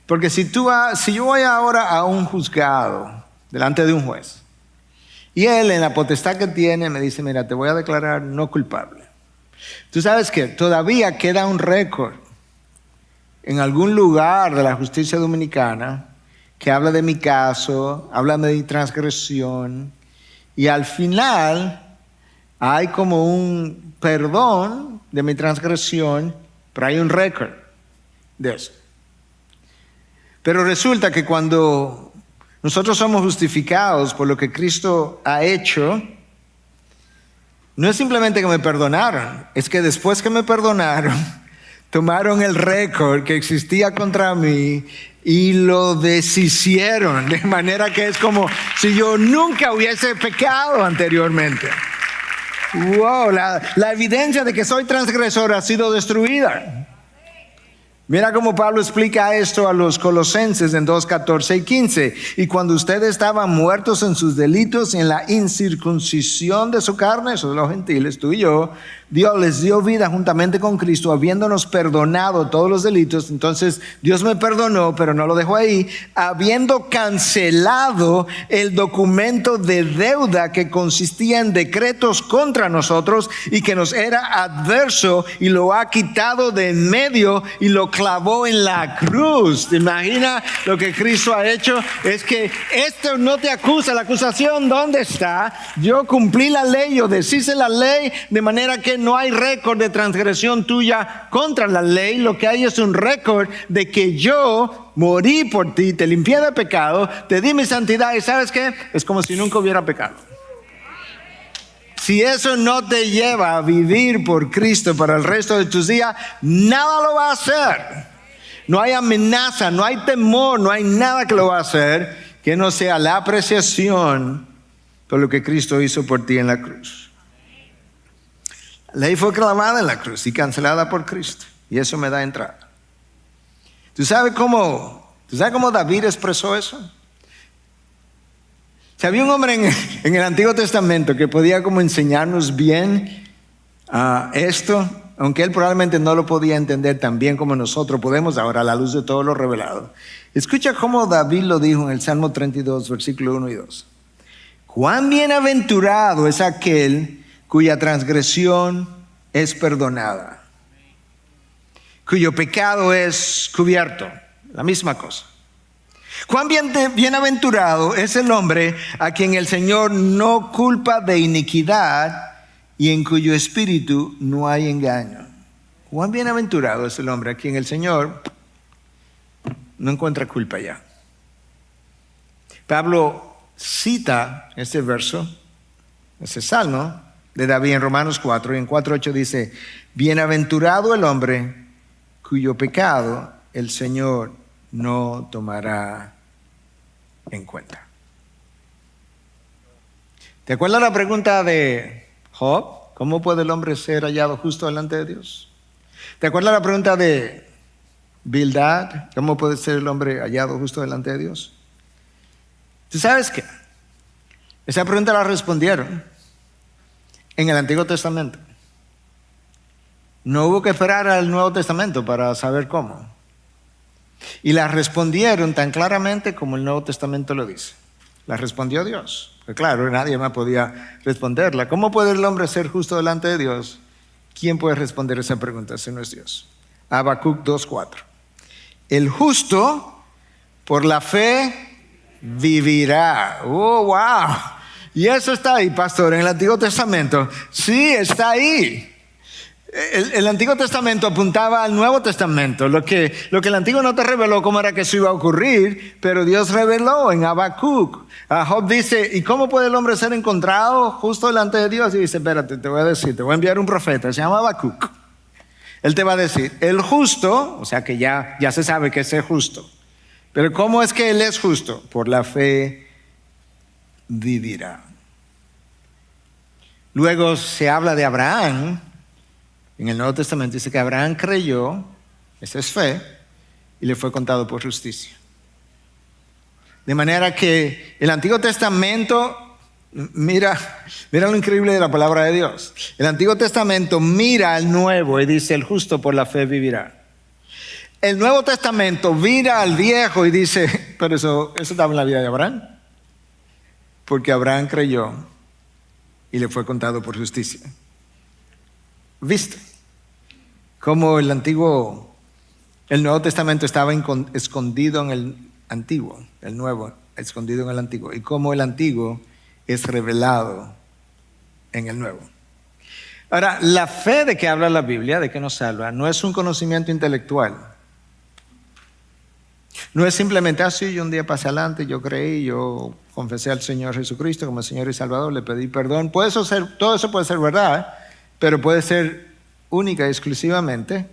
Porque si yo voy ahora a un juzgado delante de un juez, y él en la potestad que tiene me dice, mira, te voy a declarar no culpable. Tú sabes que todavía queda un récord en algún lugar de la justicia dominicana que habla de mi caso, habla de mi transgresión, y al final hay como un perdón de mi transgresión, pero hay un récord de eso. Pero resulta que cuando nosotros somos justificados por lo que Cristo ha hecho, no es simplemente que me perdonaron, es que después que me perdonaron, tomaron el récord que existía contra mí y lo deshicieron, de manera que es como si yo nunca hubiese pecado anteriormente. Wow, la evidencia de que soy transgresor ha sido destruida. Mira cómo Pablo explica esto a los colosenses en 2:14 y 15. Y cuando ustedes estaban muertos en sus delitos y en la incircuncisión de su carne, esos los gentiles, tú y yo, Dios les dio vida juntamente con Cristo, habiéndonos perdonado todos los delitos. Entonces Dios me perdonó, pero no lo dejó ahí, habiendo cancelado el documento de deuda que consistía en decretos contra nosotros y que nos era adverso, y lo ha quitado de en medio y lo clavó en la cruz. ¿Te imaginas lo que Cristo ha hecho? Es que esto no te acusa. La acusación, ¿dónde está? Yo cumplí la ley, yo deshice la ley, de manera que no hay récord de transgresión tuya contra la ley. Lo que hay es un récord de que yo morí por ti, te limpié de pecado, te di mi santidad, y ¿sabes qué? Es como si nunca hubiera pecado. Si eso no te lleva a vivir por Cristo para el resto de tus días, nada lo va a hacer. No hay amenaza, no hay temor, no hay nada que lo va a hacer que no sea la apreciación por lo que Cristo hizo por ti en la cruz. La ley fue clavada en la cruz y cancelada por Cristo, y eso me da entrada. ¿Tú sabes cómo David expresó eso? Había un hombre en el Antiguo Testamento que podía como enseñarnos bien esto, aunque él probablemente no lo podía entender tan bien como nosotros podemos ahora a la luz de todo lo revelado. Escucha cómo David lo dijo en el Salmo 32, versículo 1 y 2. Cuán bienaventurado es aquel cuya transgresión es perdonada, cuyo pecado es cubierto. La misma cosa. Cuán bienaventurado es el hombre a quien el Señor no culpa de iniquidad y en cuyo espíritu no hay engaño. Cuán bienaventurado es el hombre a quien el Señor no encuentra culpa ya. Pablo cita este verso, ese salmo de David en Romanos 4, y en 4:8 dice: bienaventurado el hombre cuyo pecado el Señor no tomará en cuenta. ¿Te acuerdas la pregunta de Job? ¿Cómo puede el hombre ser hallado justo delante de Dios? ¿Te acuerdas la pregunta de Bildad? ¿Cómo puede ser el hombre hallado justo delante de Dios? ¿Tú sabes qué? Esa pregunta la respondieron en el Antiguo Testamento. No hubo que esperar al Nuevo Testamento para saber cómo. Y la respondieron tan claramente como el Nuevo Testamento lo dice. La respondió Dios. Pues claro, nadie más podía responderla. ¿Cómo puede el hombre ser justo delante de Dios? ¿Quién puede responder esa pregunta si no es Dios? Habacuc 2:4. El justo por la fe vivirá. ¡Oh, wow! Y eso está ahí, pastor, en el Antiguo Testamento. Sí, está ahí. El Antiguo Testamento apuntaba al Nuevo Testamento. Lo que el Antiguo no te reveló cómo era que eso iba a ocurrir, pero Dios reveló en Habacuc. Job dice, ¿y cómo puede el hombre ser encontrado justo delante de Dios? Y dice, espérate, te voy a decir, te voy a enviar un profeta, se llama Habacuc. Él te va a decir, el justo, o sea que ya se sabe que es justo. Pero ¿cómo es que él es justo? Por la fe vivirá. Luego se habla de Abraham. En el Nuevo Testamento dice que Abraham creyó, esa es fe, y le fue contado por justicia. De manera que el Antiguo Testamento, mira lo increíble de la palabra de Dios. El Antiguo Testamento mira al Nuevo y dice, el justo por la fe vivirá. El Nuevo Testamento mira al Viejo y dice, pero eso estaba en la vida de Abraham. Porque Abraham creyó y le fue contado por justicia. ¿Viste cómo el Nuevo Testamento estaba escondido en el Antiguo, el Nuevo escondido en el Antiguo, y cómo el Antiguo es revelado en el Nuevo? Ahora, la fe de que habla la Biblia, de que nos salva, no es un conocimiento intelectual. No es simplemente, yo un día pasé adelante, yo creí, yo confesé al Señor Jesucristo como Señor y Salvador, le pedí perdón. Todo eso puede ser verdad, pero puede ser única y exclusivamente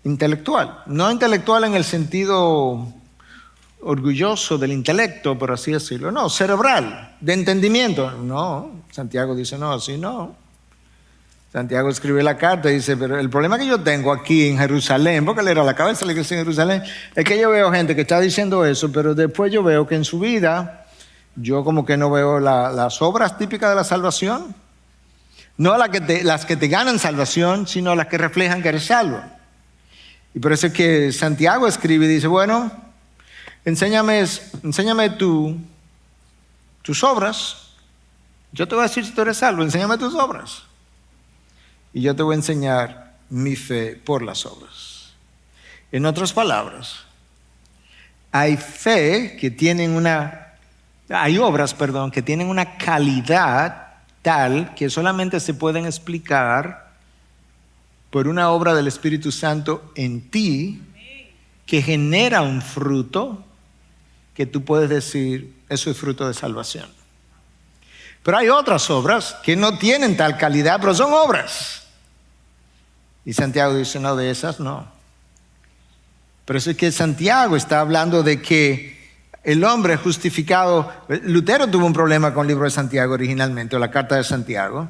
intelectual. No intelectual en el sentido orgulloso del intelecto, por así decirlo. No, cerebral, de entendimiento. No, Santiago dice no, así no. Santiago escribe la carta y dice, pero el problema que yo tengo aquí en Jerusalén, porque él era la cabeza de la iglesia en Jerusalén, es que yo veo gente que está diciendo eso, pero después yo veo que en su vida, yo como que no veo las obras típicas de la salvación. No las que te ganan salvación, sino las que reflejan que eres salvo. Y por eso es que Santiago escribe y dice, bueno, enséñame tus obras. Yo te voy a decir si tú eres salvo, enséñame tus obras. Y yo te voy a enseñar mi fe por las obras. En otras palabras, hay obras que tienen una calidad tal que solamente se pueden explicar por una obra del Espíritu Santo en ti que genera un fruto que tú puedes decir, eso es fruto de salvación. Pero hay otras obras que no tienen tal calidad, pero son obras. Y Santiago dice, no, de esas no. Pero eso es que Santiago está hablando de que el hombre justificado. Lutero tuvo un problema con el libro de Santiago originalmente, o la carta de Santiago.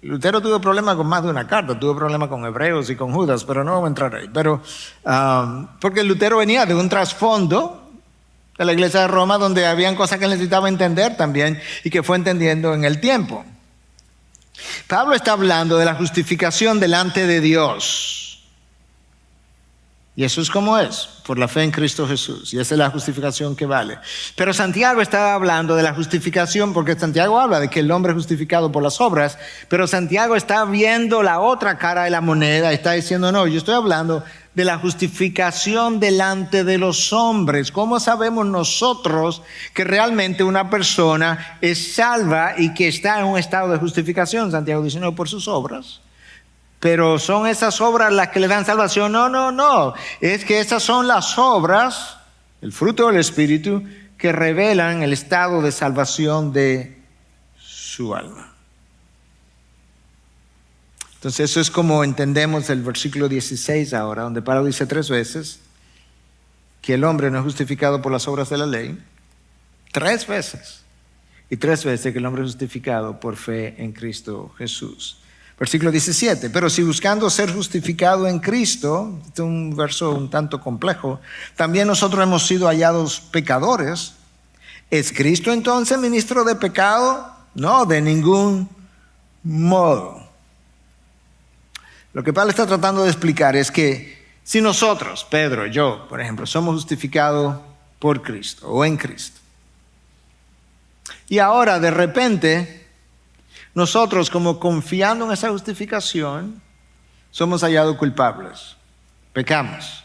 Lutero tuvo problemas con más de una carta, tuvo problemas con Hebreos y con Judas, pero no vamos a entrar ahí. Pero, porque Lutero venía de un trasfondo de la iglesia de Roma donde habían cosas que necesitaba entender también y que fue entendiendo en el tiempo. Pablo está hablando de la justificación delante de Dios. Y eso es como es, por la fe en Cristo Jesús. Y esa es la justificación que vale. Pero Santiago está hablando de la justificación, porque Santiago habla de que el hombre es justificado por las obras, pero Santiago está viendo la otra cara de la moneda, está diciendo, no, yo estoy hablando de la justificación delante de los hombres. ¿Cómo sabemos nosotros que realmente una persona es salva y que está en un estado de justificación? Santiago dice, no, por sus obras. Pero ¿son esas obras las que le dan salvación? No. Es que esas son las obras, el fruto del Espíritu, que revelan el estado de salvación de su alma. Entonces eso es como entendemos el versículo 16 ahora, donde Pablo dice 3 veces que el hombre no es justificado por las obras de la ley, 3 veces. Y 3 veces que el hombre es justificado por fe en Cristo Jesús. Versículo 17, pero si buscando ser justificado en Cristo, este es un verso un tanto complejo, también nosotros hemos sido hallados pecadores, ¿es Cristo entonces ministro de pecado? No, de ningún modo. Lo que Pablo está tratando de explicar es que si nosotros, Pedro, yo, por ejemplo, somos justificados por Cristo o en Cristo, y ahora de repente nosotros, como confiando en esa justificación, somos hallados culpables, pecamos.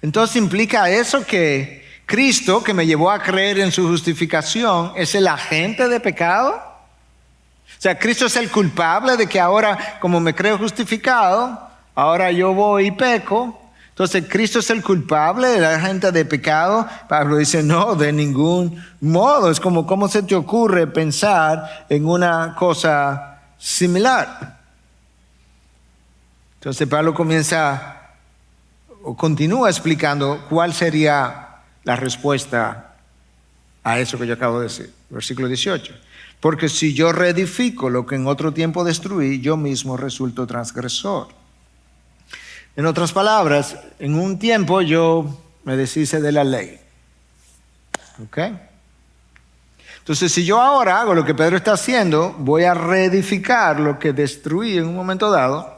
Entonces implica eso que Cristo, que me llevó a creer en su justificación, es el agente de pecado. O sea, Cristo es el culpable de que ahora, como me creo justificado, ahora yo voy y peco. Entonces, ¿Cristo es el culpable de la gente de pecado? Pablo dice, no, de ningún modo. Es como, ¿cómo se te ocurre pensar en una cosa similar? Entonces, Pablo comienza o continúa explicando cuál sería la respuesta a eso que yo acabo de decir. Versículo 18. Porque si yo reedifico lo que en otro tiempo destruí, yo mismo resulto transgresor. En otras palabras, en un tiempo yo me deshice de la ley. ¿Ok? Entonces, si yo ahora hago lo que Pedro está haciendo, voy a reedificar lo que destruí en un momento dado,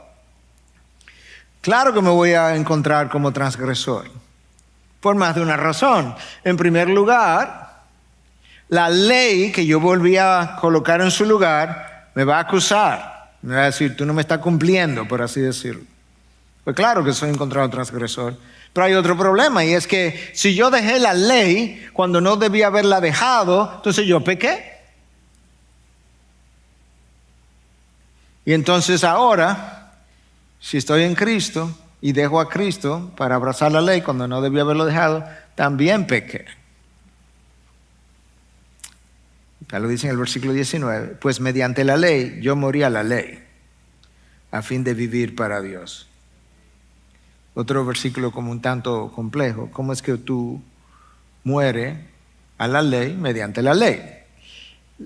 claro que me voy a encontrar como transgresor. Por más de una razón. En primer lugar, la ley que yo volví a colocar en su lugar me va a acusar. Me va a decir, tú no me estás cumpliendo, por así decirlo. Pues claro que soy encontrado transgresor. Pero hay otro problema, y es que si yo dejé la ley cuando no debía haberla dejado, entonces yo pequé. Y entonces ahora, si estoy en Cristo y dejo a Cristo para abrazar la ley cuando no debía haberlo dejado, también pequé. Ya lo dice en el versículo 19. Pues mediante la ley yo morí a la ley, a fin de vivir para Dios. Otro versículo como un tanto complejo. ¿Cómo es que tú mueres a la ley mediante la ley?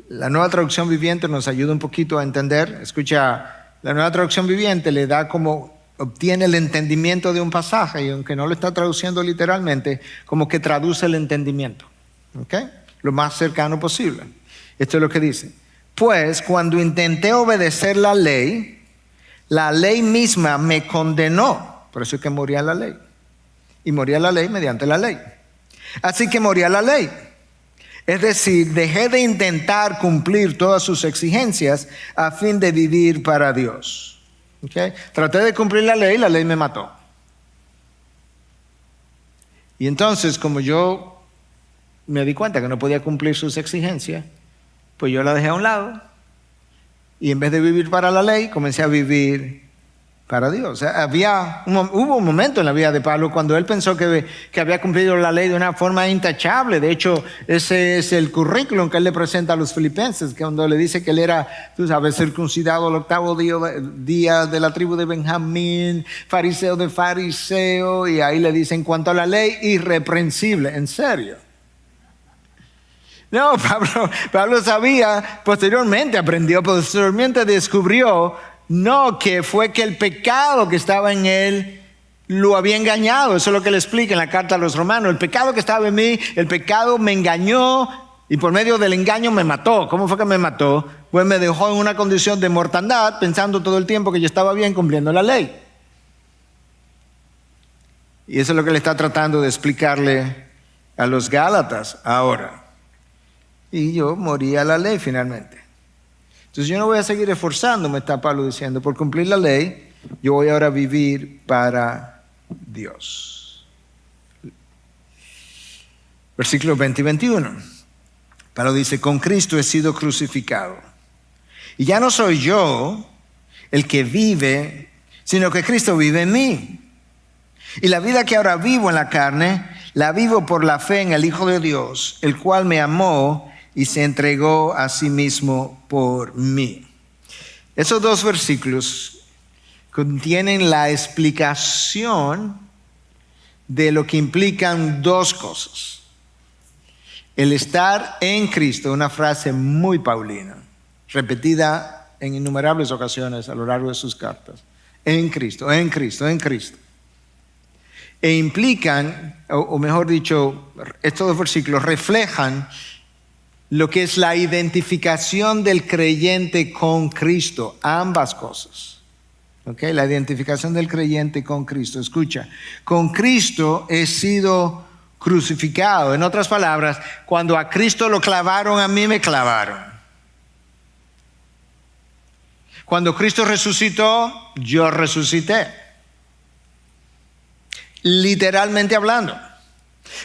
La Nueva Traducción Viviente nos ayuda un poquito a entender. Escucha, la Nueva Traducción Viviente le da como, obtiene el entendimiento de un pasaje, y aunque no lo está traduciendo literalmente, como que traduce el entendimiento. ¿Ok? Lo más cercano posible. Esto es lo que dice. Pues cuando intenté obedecer la ley misma me condenó. Por eso es que moría la ley. Y moría la ley mediante la ley. Así que moría la ley. Es decir, dejé de intentar cumplir todas sus exigencias a fin de vivir para Dios. ¿Okay? Traté de cumplir la ley me mató. Y entonces, como yo me di cuenta que no podía cumplir sus exigencias, pues yo la dejé a un lado. Y en vez de vivir para la ley, comencé a vivir para Dios. O sea, hubo un momento en la vida de Pablo cuando él pensó que había cumplido la ley de una forma intachable. De hecho, ese es el currículum que él le presenta a los filipenses, que cuando le dice que él era, tú sabes, circuncidado al 8º día de la tribu de Benjamín, fariseo de fariseo, y ahí le dice, en cuanto a la ley, irreprensible. ¿En serio? No, Pablo sabía, posteriormente descubrió, no, que fue que el pecado que estaba en él lo había engañado. Eso es lo que le explica en la carta a los romanos. El pecado que estaba en mí, el pecado me engañó y por medio del engaño me mató. ¿Cómo fue que me mató? Pues me dejó en una condición de mortandad, pensando todo el tiempo que yo estaba bien cumpliendo la ley. Y eso es lo que le está tratando de explicarle a los Gálatas ahora. Y yo morí a la ley finalmente. Entonces yo no voy a seguir esforzándome, está Pablo diciendo, por cumplir la ley. Yo voy ahora a vivir para Dios. Versículos 20 y 21. Pablo dice, con Cristo he sido crucificado. Y ya no soy yo el que vive, sino que Cristo vive en mí. Y la vida que ahora vivo en la carne, la vivo por la fe en el Hijo de Dios, el cual me amó y se entregó a sí mismo por mí. Esos 2 versículos contienen la explicación de lo que implican 2 cosas. El estar en Cristo, una frase muy paulina, repetida en innumerables ocasiones a lo largo de sus cartas. En Cristo, en Cristo, en Cristo. E implican, o mejor dicho, estos dos versículos reflejan lo que es la identificación del creyente con Cristo, ambas cosas. ¿Okay? La identificación del creyente con Cristo. Escucha, con Cristo he sido crucificado. En otras palabras, cuando a Cristo lo clavaron, a mí me clavaron. Cuando Cristo resucitó, yo resucité. Literalmente hablando.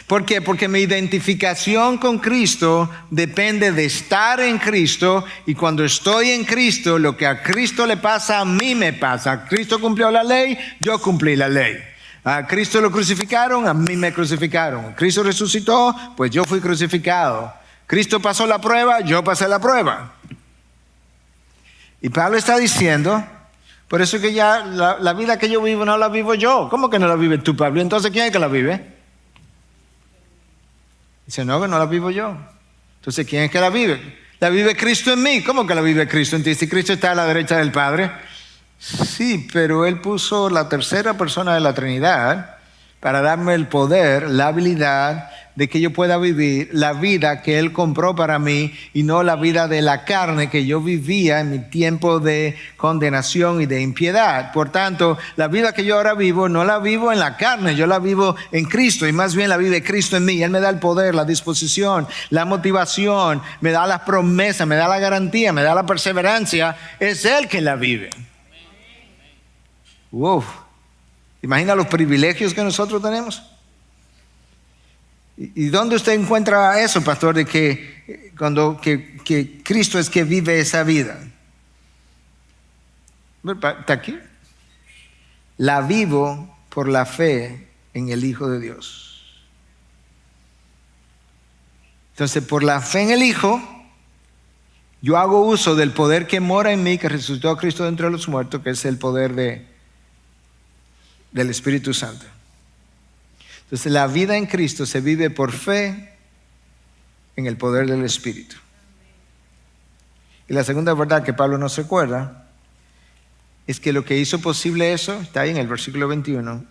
¿Por qué? Porque mi identificación con Cristo depende de estar en Cristo, y cuando estoy en Cristo, lo que a Cristo le pasa, a mí me pasa. Cristo cumplió la ley, yo cumplí la ley. A Cristo lo crucificaron, a mí me crucificaron. Cristo resucitó, pues yo fui crucificado. Cristo pasó la prueba, yo pasé la prueba. Y Pablo está diciendo, por eso que ya la vida que yo vivo no la vivo yo. ¿Cómo que no la vives tú, Pablo? Entonces, ¿quién es que la vive? Dice, no, que no la vivo yo. Entonces, ¿quién es que la vive? La vive Cristo en mí. ¿Cómo que la vive Cristo en ti? Si Cristo está a la derecha del Padre. Sí, pero Él puso la tercera persona de la Trinidad para darme el poder, la habilidad de que yo pueda vivir la vida que Él compró para mí, y no la vida de la carne que yo vivía en mi tiempo de condenación y de impiedad. Por tanto, la vida que yo ahora vivo, no la vivo en la carne, yo la vivo en Cristo, y más bien la vive Cristo en mí. Él me da el poder, la disposición, la motivación, me da las promesas, me da la garantía, me da la perseverancia. Es Él que la vive. Wow. ¿Imagina los privilegios que nosotros tenemos? ¿Y dónde usted encuentra eso, pastor, de que Cristo es que vive esa vida? Está aquí. La vivo por la fe en el Hijo de Dios. Entonces, por la fe en el Hijo, yo hago uso del poder que mora en mí, que resucitó a Cristo de entre los muertos, que es el poder del Espíritu Santo. Entonces, la vida en Cristo se vive por fe en el poder del Espíritu. Y la segunda verdad que Pablo nos recuerda es que lo que hizo posible eso, está ahí en el versículo 21,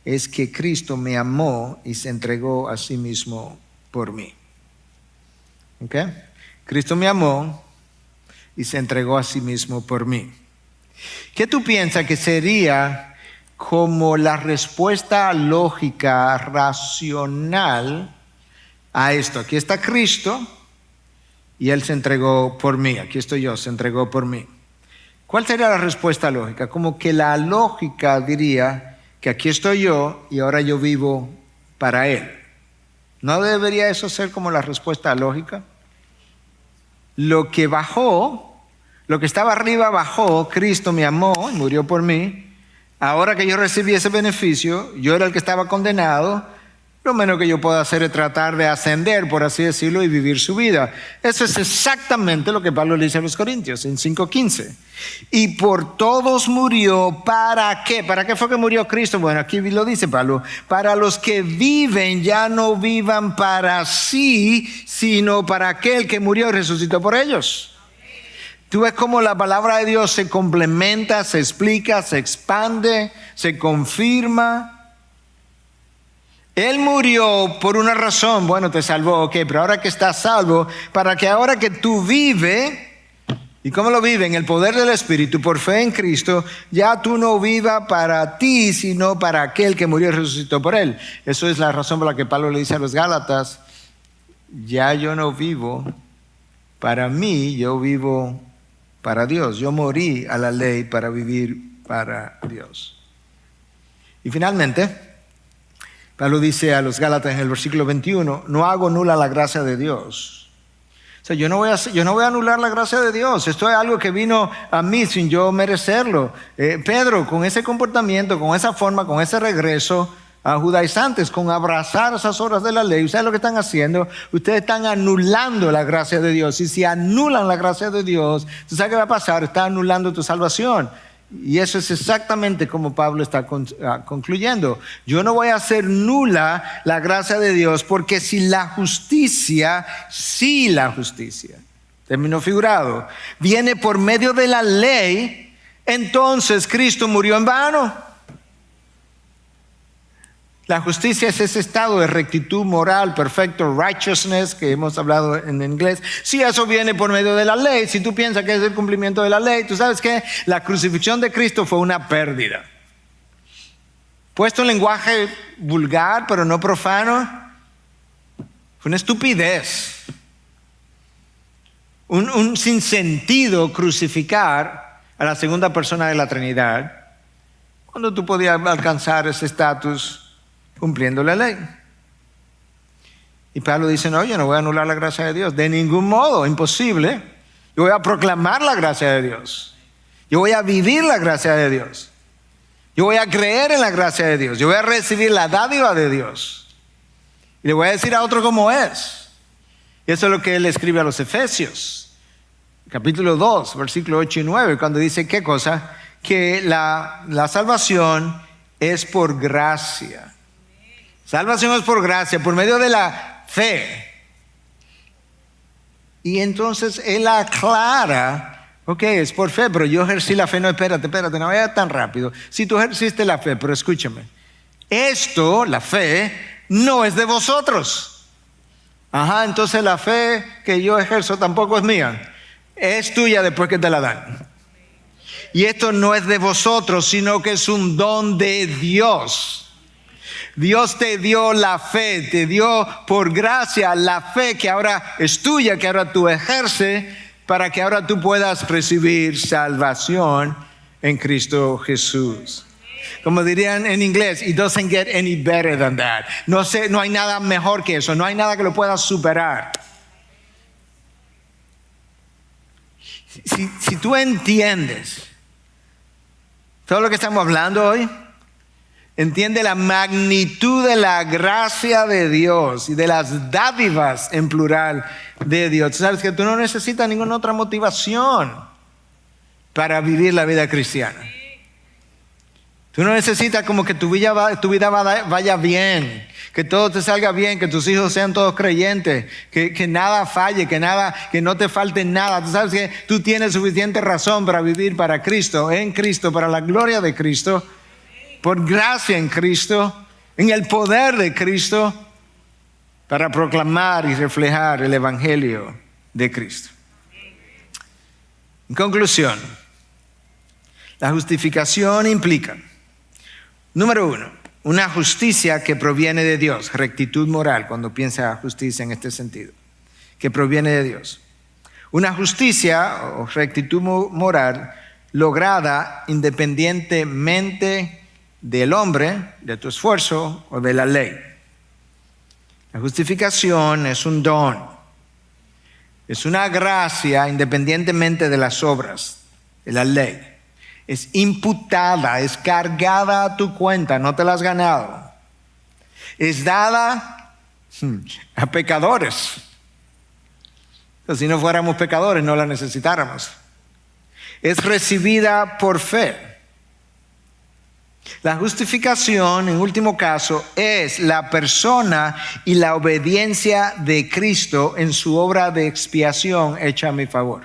es que Cristo me amó y se entregó a sí mismo por mí. ¿Ok? Cristo me amó y se entregó a sí mismo por mí. ¿Qué tú piensas que sería como la respuesta lógica, racional a esto? Aquí está Cristo y Él se entregó por mí. Aquí estoy yo, se entregó por mí. ¿Cuál sería la respuesta lógica? Como que la lógica diría que aquí estoy yo y ahora yo vivo para Él. ¿No debería eso ser como la respuesta lógica? Lo que bajó, lo que estaba arriba bajó, Cristo me amó y murió por mí. Ahora que yo recibí ese beneficio, yo era el que estaba condenado, lo menos que yo puedo hacer es tratar de ascender, por así decirlo, y vivir su vida. Eso es exactamente lo que Pablo le dice a los Corintios en 5:15. Y por todos murió, ¿para qué? ¿Para qué fue que murió Cristo? Bueno, aquí lo dice Pablo, para los que viven ya no vivan para sí, sino para aquel que murió y resucitó por ellos. Tú ves cómo la palabra de Dios se complementa, se explica, se expande, se confirma. Él murió por una razón, bueno, te salvó, ok, pero ahora que estás salvo, para que ahora que tú vives, ¿y cómo lo vives? En el poder del Espíritu, por fe en Cristo, ya tú no vivas para ti, sino para aquel que murió y resucitó por Él. Eso es la razón por la que Pablo le dice a los Gálatas, ya yo no vivo para mí, yo vivo para Dios. Yo morí a la ley para vivir para Dios. Y finalmente, Pablo dice a los Gálatas en el versículo 21, no hago nula la gracia de Dios. O sea, yo no voy a anular la gracia de Dios. Esto es algo que vino a mí sin yo merecerlo. Pedro, con ese comportamiento, con esa forma, con ese regreso a judaizantes, con abrazar esas horas de la ley, ¿ustedes lo que están haciendo? Ustedes están anulando la gracia de Dios. Y si anulan la gracia de Dios, ¿tú sabes qué va a pasar? Está anulando tu salvación. Y eso es exactamente como Pablo está concluyendo. Yo no voy a hacer nula la gracia de Dios, porque si la justicia, término figurado, viene por medio de la ley, entonces Cristo murió en vano. La justicia es ese estado de rectitud moral, perfecto, righteousness, que hemos hablado en inglés. Si eso viene por medio de la ley, si tú piensas que es el cumplimiento de la ley, tú sabes que la crucifixión de Cristo fue una pérdida. Puesto en lenguaje vulgar, pero no profano, fue una estupidez. Un sinsentido crucificar a la segunda persona de la Trinidad, cuando tú podías alcanzar ese estatus cumpliendo la ley. Y Pablo dice, no, yo no voy a anular la gracia de Dios, de ningún modo, imposible. Yo voy a proclamar la gracia de Dios. Yo voy a vivir la gracia de Dios. Yo voy a creer en la gracia de Dios. Yo voy a recibir la dádiva de Dios. Y le voy a decir a otro cómo es. Y eso es lo que él escribe a los Efesios, capítulo 2, versículo 8 y 9, cuando dice, ¿qué cosa? Que la salvación es por gracia. Salvación es por gracia, por medio de la fe. Y entonces él aclara, ok, es por fe, pero yo ejercí la fe. No, espérate, no vaya tan rápido. Si tú ejerciste la fe, pero escúchame, esto, la fe, no es de vosotros. Entonces la fe que yo ejerzo tampoco es mía. Es tuya después que te la dan. Y esto no es de vosotros, sino que es un don de Dios. Dios te dio la fe, te dio por gracia la fe que ahora es tuya, que ahora tú ejerces, para que ahora tú puedas recibir salvación en Cristo Jesús. Como dirían en inglés, it doesn't get any better than that. No hay nada mejor que eso, no hay nada que lo pueda superar. Si tú entiendes todo lo que estamos hablando hoy, entiende la magnitud de la gracia de Dios y de las dádivas en plural de Dios. Tú sabes que tú no necesitas ninguna otra motivación para vivir la vida cristiana. Tú no necesitas como que tu vida vaya bien, que todo te salga bien, que tus hijos sean todos creyentes, que nada falle, que no te falte nada. Tú sabes que tú tienes suficiente razón para vivir para Cristo, en Cristo, para la gloria de Cristo, por gracia en Cristo, en el poder de Cristo, para proclamar y reflejar el evangelio de Cristo. En conclusión, la justificación implica, número 1, una justicia que proviene de Dios, rectitud moral, cuando piensa justicia en este sentido, que proviene de Dios. Una justicia o rectitud moral lograda independientemente del hombre, de tu esfuerzo o de la ley. La justificación es un don, es una gracia independientemente de las obras, de la ley. Es imputada, es cargada a tu cuenta, no te la has ganado. Es dada a pecadores. Si no fuéramos pecadores, no la necesitáramos. Es recibida por fe. La justificación, en último caso, es la persona y la obediencia de Cristo en su obra de expiación hecha a mi favor.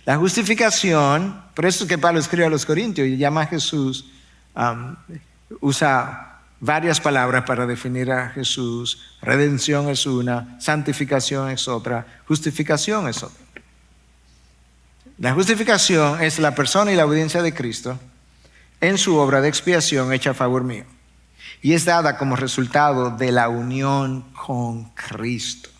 La justificación, por eso es que Pablo escribe a los Corintios y llama a Jesús, usa varias palabras para definir a Jesús. Redención es una, santificación es otra, justificación es otra. La justificación es la persona y la obediencia de Cristo en su obra de expiación hecha a favor mío. Y es dada como resultado de la unión con Cristo.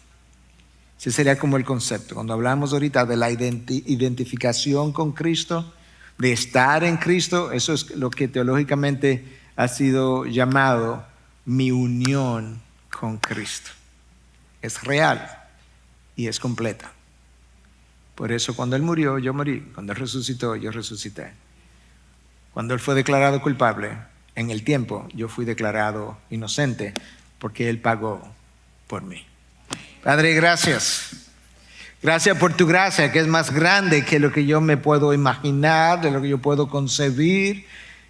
Ese sería como el concepto. Cuando hablamos ahorita de la identificación con Cristo, de estar en Cristo, eso es lo que teológicamente ha sido llamado mi unión con Cristo. Es real y es completa. Por eso cuando Él murió, yo morí. Cuando Él resucitó, yo resucité. Cuando Él fue declarado culpable, en el tiempo yo fui declarado inocente porque Él pagó por mí. Padre, gracias. Gracias por tu gracia, que es más grande que lo que yo me puedo imaginar, de lo que yo puedo concebir.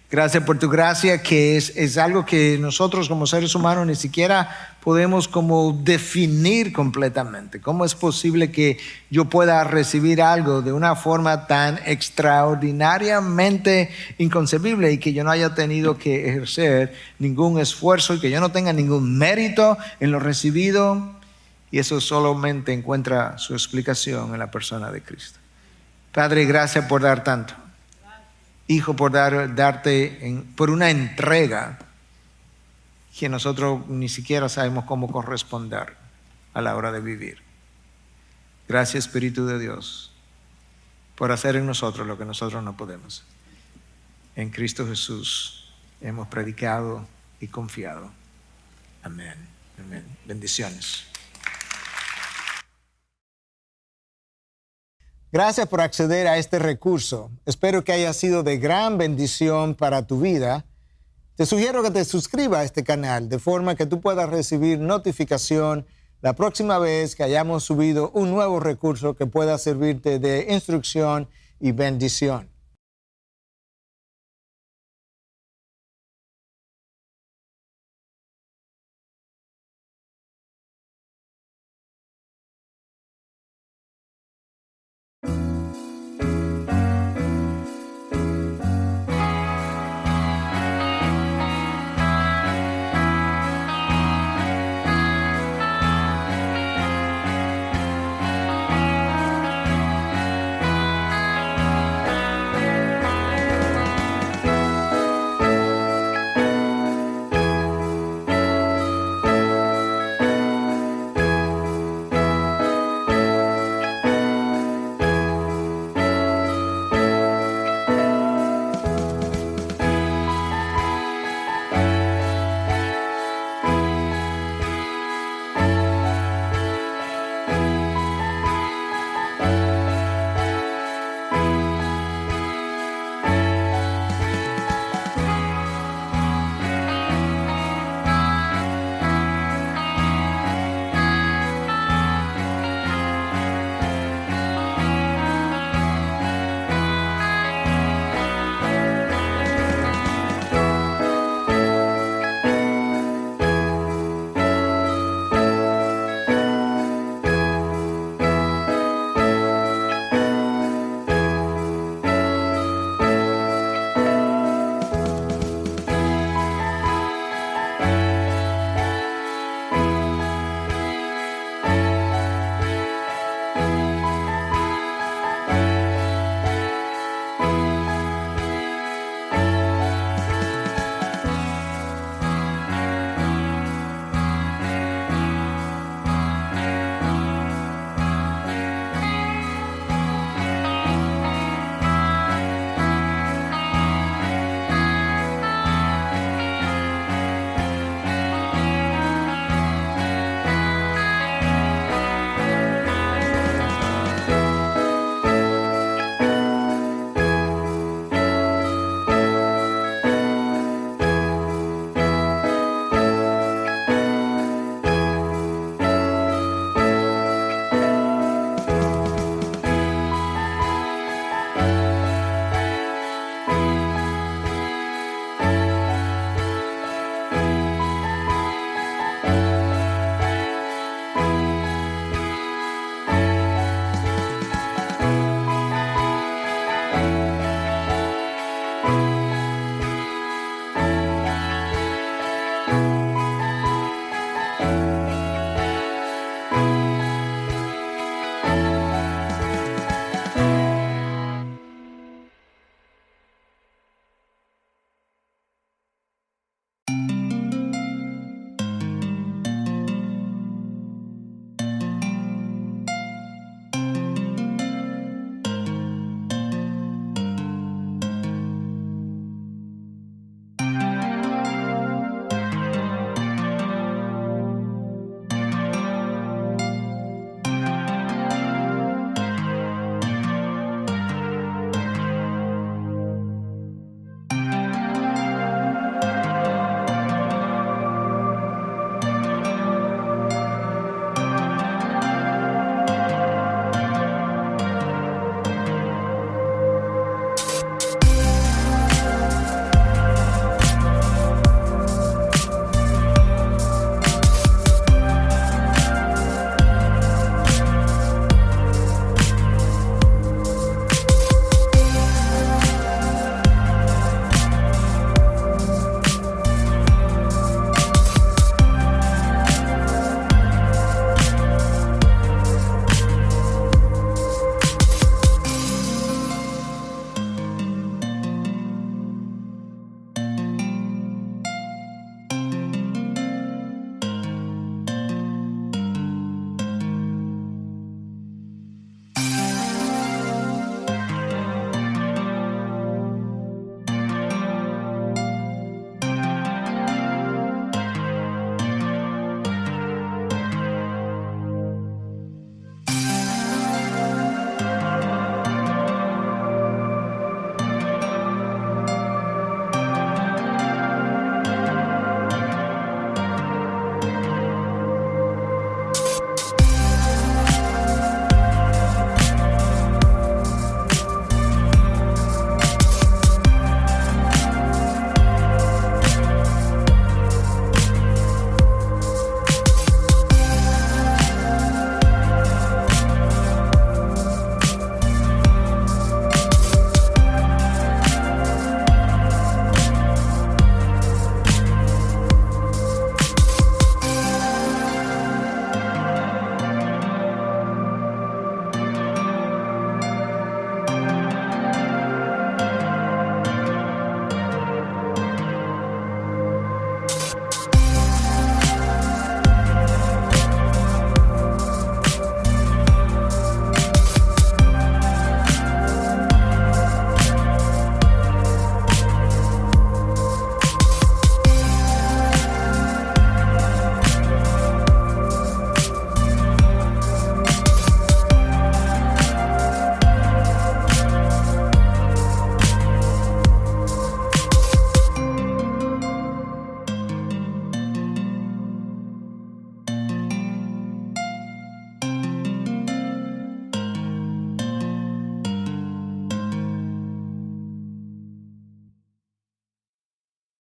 Gracias por tu gracia, que es algo que nosotros como seres humanos ni siquiera podemos como definir completamente. ¿Cómo es posible que yo pueda recibir algo de una forma tan extraordinariamente inconcebible y que yo no haya tenido que ejercer ningún esfuerzo y que yo no tenga ningún mérito en lo recibido? Y eso solamente encuentra su explicación en la persona de Cristo. Padre, gracias por dar tanto. Hijo, por darte por una entrega que nosotros ni siquiera sabemos cómo corresponder a la hora de vivir. Gracias, Espíritu de Dios, por hacer en nosotros lo que nosotros no podemos. En Cristo Jesús hemos predicado y confiado. Amén. Amén. Bendiciones. Gracias por acceder a este recurso. Espero que haya sido de gran bendición para tu vida. Te sugiero que te suscribas a este canal de forma que tú puedas recibir notificación la próxima vez que hayamos subido un nuevo recurso que pueda servirte de instrucción y bendición.